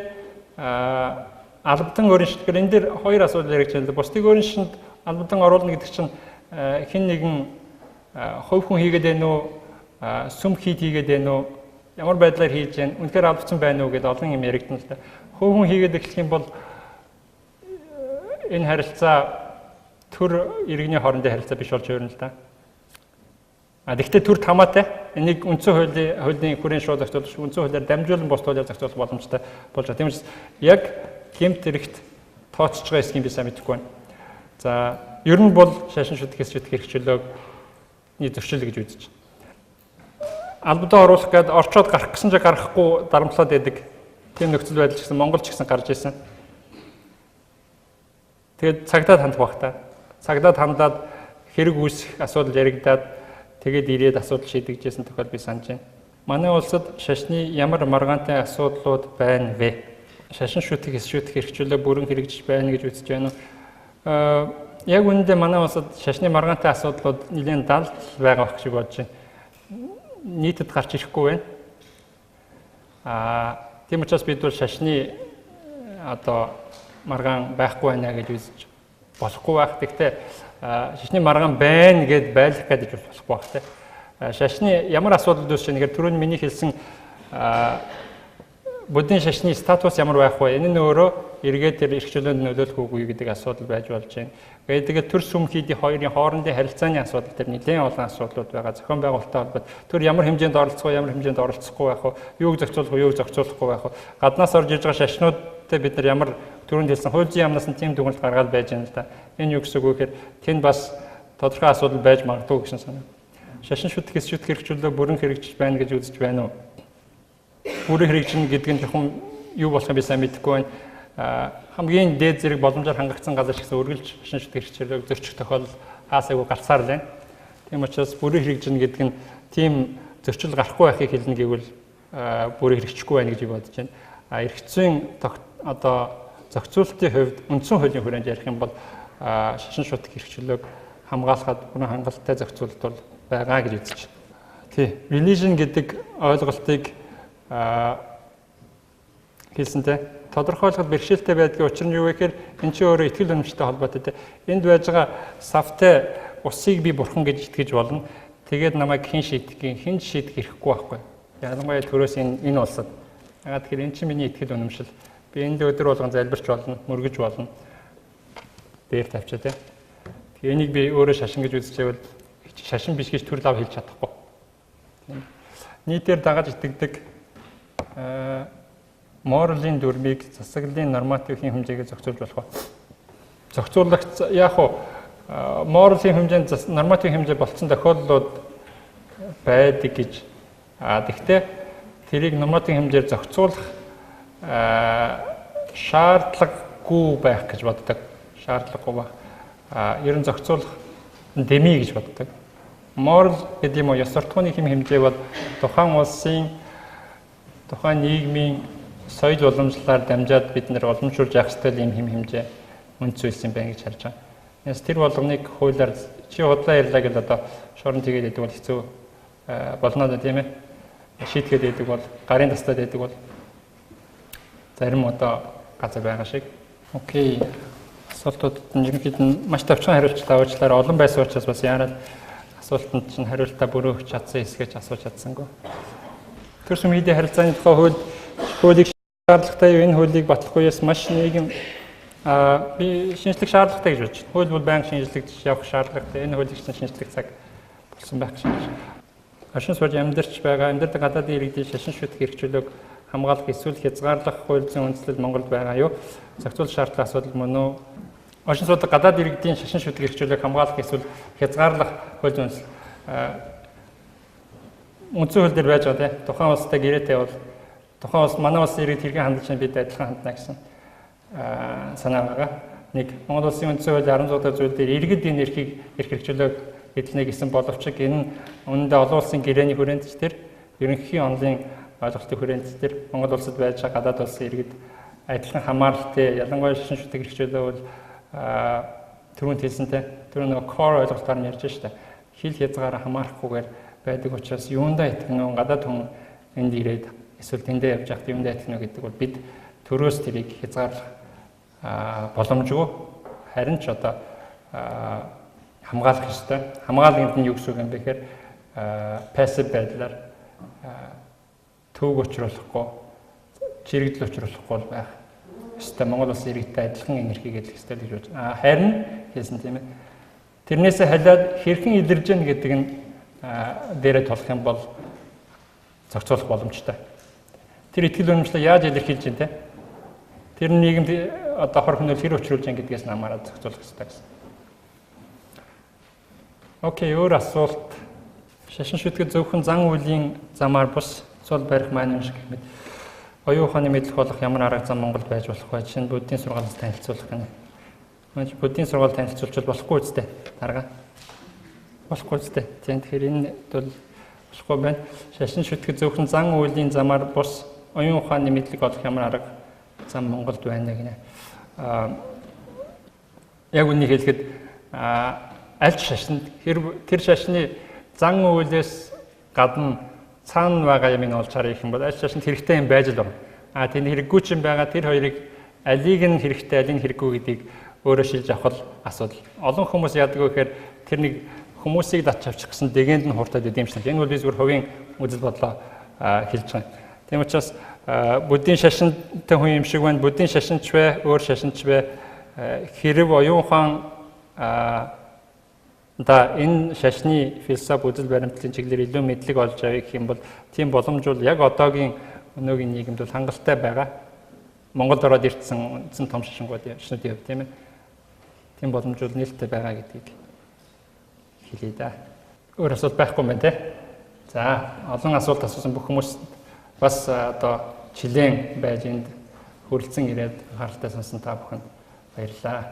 албадан өөрийн шийдгээр энэ дээр хоёр асуудал яригч байна. Бусдыг өөрийн шинд албадан оруулна гэдэг чинь хэн нэгэн хувь хүн хийгээд байна уу, сүм хийд хийгээд байна уу, ямар байдлаар хийж байна, үнэхээр албацсан байна уу гэдэг олон юм яригдана л да. Хувь хүн хийгээд эхлэх юм бол энэ харилцаа төр иргэний хоорондын харилцаа биш болж байна л да. Гэхдээ төр тамаатай энийг үндсэн хуулийн хүрээний шууд зохицуулж үндсэн хуулиар дамжуулан бус хуулиар зохицуулах боломжтой болж байгаа. Тийм учраас яг гэмт хэрэгт тооцож байгаа эсхийн би сайн мэдэхгүй байна. За ер нь бол шашин шүтгэх хэрэгчлөөний зөрчил гэж үзэж байна. Албадаа оруулах гээд орчоод гарах гэсэн ч гарахгүй дарамтлаад байдаг. Тийм нөхцөл байдал ч гэсэн Монгол ч гэсэн гарч ирсэн. Тэгээд цагдаад хандах байх та. Цагдаад хандаад хэрэг үүсэх асуудал яригдаад тэгээд ирээд асуудал шийдэгдсэн тохиол би санаж байна. Манай улсад шашны ямар маргаантай асуудлууд байна вэ? Шашин шүтгэх хэрэгчлээ бүрэн хэрэгжиж байна гэж үзэж байна уу? Яг үүндээ манай улсад шашны маргаантай асуудлууд нэлээд дал байгаа байх шиг бодож байна. Нийтэд гарч ирэхгүй байна. Тийм учраас бид бол шашны одоо маргаан байхгүй байна гэж үзэж болохгүй байх. Гэхдээ шашны маргаан байна гэд байлах гэдэг болохгүй байх те. Шашны ямар асуудал үүсэж байгаа нэгээр түрүүний миний хэлсэн буддийн шашны статус ямар байх вэ? Энэ нь өөрөө эргээд тэр эрхчлөөнд нөлөөлөх үгүй гэдэг асуудал байж болж байна. Тэгээд төр сүмхийдийн хоёрын хоорондын харилцааны асуудал тэр нэлээд олон асуудлууд байгаа. Зохион байгуулалттай холбоотой төр ямар хэмжээнд оролцох вэ, ямар хэмжээнд оролцохгүй байх вэ, юуг зохицуулах вэ, юуг зохицуулахгүй байх вэ. Гаднаас орж иж байгаа шашнуудтай бид нар ямар түрүүнд хэлсэн хууль зүйн яамнаас нь тийм дүгнэлт гаргаад байж байна л да. Энэ юу гэсэн үг вэ гэхээр тэнд бас тодорхой асуудал байж магадгүй гэсэн санаа. Шашин шүтэх хэрэгжүүлэлт бүрэн хэрэгжиж байна гэж үзэж байна уу? Бүрэн хэрэгжинэ гэдэг нь жоохон юу болох юм би сайн мэдэхгүй байна. Хамгийн дээд зэрэг боломжоор хангагдсан газар ч гэсэн үргэлж шашин шүтэх хэрэгжүүлэлт зөрчих тохиолдол хаасайгүй гарцаар л байна. Тийм учраас бүрэн хэрэгжинэ гэдэг нь тийм зөрчил гарахгүй байхыг хэлнэ гэвэл бүрэн хэрэгжихгүй байна гэж бодож байна. Эрх зүйн одоо зохицуулалтын хувьд үндсэн хуулийн хүрээнд ярих юм бол шашин шүтэх хэрэгжүүлэлт хамгаалахад бүрэн хангалттай зохицуулалт бол байгаа гэж үзэж байна. Тий, religion гэдэг ойлголтыг хэлсэнтэй тодорхойлоход бэрхшээлтэй байдгийн учир нь юу вэ гэхээр эн чинь өөрөө итгэл үнэмштэй холбоотой те. Энд байж байгаа савтай усыг би бурхан гэж итгэж болно. Тэгээд намайг хэн шийдэх хэрэггүй байхгүй. Ялангуяа төрөөс энэ улсад. Ягаад тэгэхээр эн чинь миний итгэл үнэмшил. Би энд өдөр болгон залбирч болно, мөргөж болно. Дээр тавьчаа те. Тэгээ энийг би өөрөө шашин гэж үзчихвэл шашин биш гэж төр лав хэлж чадахгүй. Нийтээр дагаж итгэдэг моралын дүрмийг засаглалын нормативын хэмжээгээр зохицуулж болох. Зохицуулагч яг уу моралын хэмжээнд нормативын хэмжээ болцсон тохиолдлууд байдаг гэж. Гэхдээ тэрийг нормативын хэмжээр зохицуулах шаардлагагүй байх гэж боддог. Шаардлагагүй байх. Ер нь зохицуулах дэмий гэж боддог. Moral гэдэг юм уу ёс суртахууны хэм хэмжээ бол тухайн улсын тухайн нийгмийн соёл уламжлалаар дамжаад бид нэр уламжуулж явах ёстой юм хэм хэмжээ үнд зүйлс юм байна гэж харж байгаа. Яс тэр болгоныг хуулиар чи худлаа ярьлаа гэж одоо шорон тэгээд байдаг бол хэцүү болно да тийм ээ. Шийтгэхэд байдаг бол гарын тастад байдаг бол зарим одоо газар байгаа шиг. Окей. Асуултуудад нь ерөнхийдөө маш товчхон хариулт тавьчлаар олон байсан учраас бас яарад асуултанд чинь хариултаа бүрөө өгч чадсан эсгэж асууж чадсангүй. Төр сүмхийдийн харилцааны тухай хуулийг шаардлагатай юу? Энэ хуулийг батлахгүйээс маш нийгэм би шинжлэх шаардлагатай гэж бодож байна. Хууль бол байнга шинжлэгдэж явах шаардлагатай. Энэ хуулийг шинжлэх цаг болсон байх гэж байна. Оршин сууж амьдарч байгаа амьдардаг гадаадын иргэдийн шашин шүтэх хэрэгжүүлэг хамгаалах эсвэл хязгаарлах хууль зүйн үндслэл Монголд байгаа юу? Зохицуулах шаардлага асуудал мөн үү? Оршин суудаг гадаад иргэдийн шашин шүтэх хэрэгжүүлэг хамгаалах эсвэл хязгаарлах хууль зүйн үндслэл үндсэн хууль дээр байж байгаа тийм. Тухайн улстай гэрээтэй бол тухайн улс манай улсын иргэд хэрхэн хандж байна бид адилхан хандна гэсэн санаа байгаа. Нэг Монгол улсын үндсэн хуулийн 16 дахь зүйл дээр иргэд энэ эрхийг эрх хэрэгжүүлэг эдлэнэ гэсэн боловч энэ нь үүндээ олон улсын гэрээний хүрээнд ч тэр ерөнхий онлын ойлголтын хүрээнд тэр Монгол улсад байж байгаа гадаад улсын иргэд адилхан хамааралтай ялангуяа шашин шүтэх хэрэгжүүлэг бол түрүүнд хэлсэнтэй түрүү нэг core ойлголтоор нь ярьж штэ хил хязгаараа хамаарахгүйгээр байдаг учраас юундаа итгэнэ гадаад хүн энд ирээд эсвэл тэндээ явж байхад юундаа итгэнэ гэдэг бол бид төрөөс тэрийг хязгаарлах боломжгүй харин ч одоо хамгаалах ёстой. Хамгаалганд нь юу гэсэн үг юм бэ гэхээр пассив байдлаар төвөг учруулахгүй, чирэгдэл учруулахгүй байх ёстой. Монгол улсын иргэдтэй адилхан энергийг эдлэх ёстой гэж бодож байна. Харин хэлсэн тийм ээ. Тэрнээсээ халиад хэрхэн илэрж гэн гэдэг нь дээрээ тулах юм бол зохицуулах боломжтой. Тэр итгэл үнэмшлээ яаж илэрхийлж байна те? Тэр нийгэмд одоо хор хөнөөл хэр учруулж байгаа гэдгээс намаараад зохицуулах ёстой гэсэн. Окей, өөр асуулт. Шашин шүтгэд зөвхөн зан үйлийн замаар бус цул барих маань юм шиг гэмэд. Оюун ухааны мэдлэг болох ямар арга зам Монголд байж болох вэ? Жишээ нь буддийн сургаалаас танилцуулах гэнэ. Маш буддийн сургаал танилцуулж болохгүй үстэй. Дарга. Болохгүй үстэй. Тэгэхээр энэ бол болохгүй байна. Шашин шүтгэд зөвхөн зан үйлийн замаар бус оюун ухааны мэдлэг олох ямар арга зам Монголд байна гэнэ. Яг үнийг хэлэхэд аль шашинд тэр шашны зан үйлээс гадна цаана байгаа юм олж харах юм бол аль шашинд хэрэгтэй юм байж л байна. Тэр хэрэггүй ч юм байгаа тэр хоёрыг алийг нь хэрэгтэй алийг нь хэрэггүй гэдгийг өөрөө шилж авах асуудал. Олон хүмүүс яадаг вэ гэхээр тэр нэг хүмүүсийг датч авчих гэсэн дэгéнд нь хуртаад идэм шнэ. Энэ бол би зүгээр хувийн үзэл бодлоо хэлж байгаа. Тийм учраас буддийн шашинтай хүн юм шиг байна. Буддийн шашинч вэ, өөр шашинч вэ? Хэрэг оюун ухаан энэ шашны философи үзэл баримтлалын чиглэлээр илүү мэдлэг олж авъя гэх юм бол тийм боломж бол яг одоогийн өнөөгийн нийгэмд бол хангалттай байгаа. Монголд ороод ирсэн үндсэн том шашингуудын хувьд тийм ээ. Тийм боломж бол нээлттэй байгаа гэдгийг хэлье да. Өөр асуулт байхгүй мэн тий. За, олон асуулт асуусан бүх хүмүүст бас одоо чилээн байж энд хүрэлцэн ирээд харалтай сонсон та бүхэнд баярлалаа.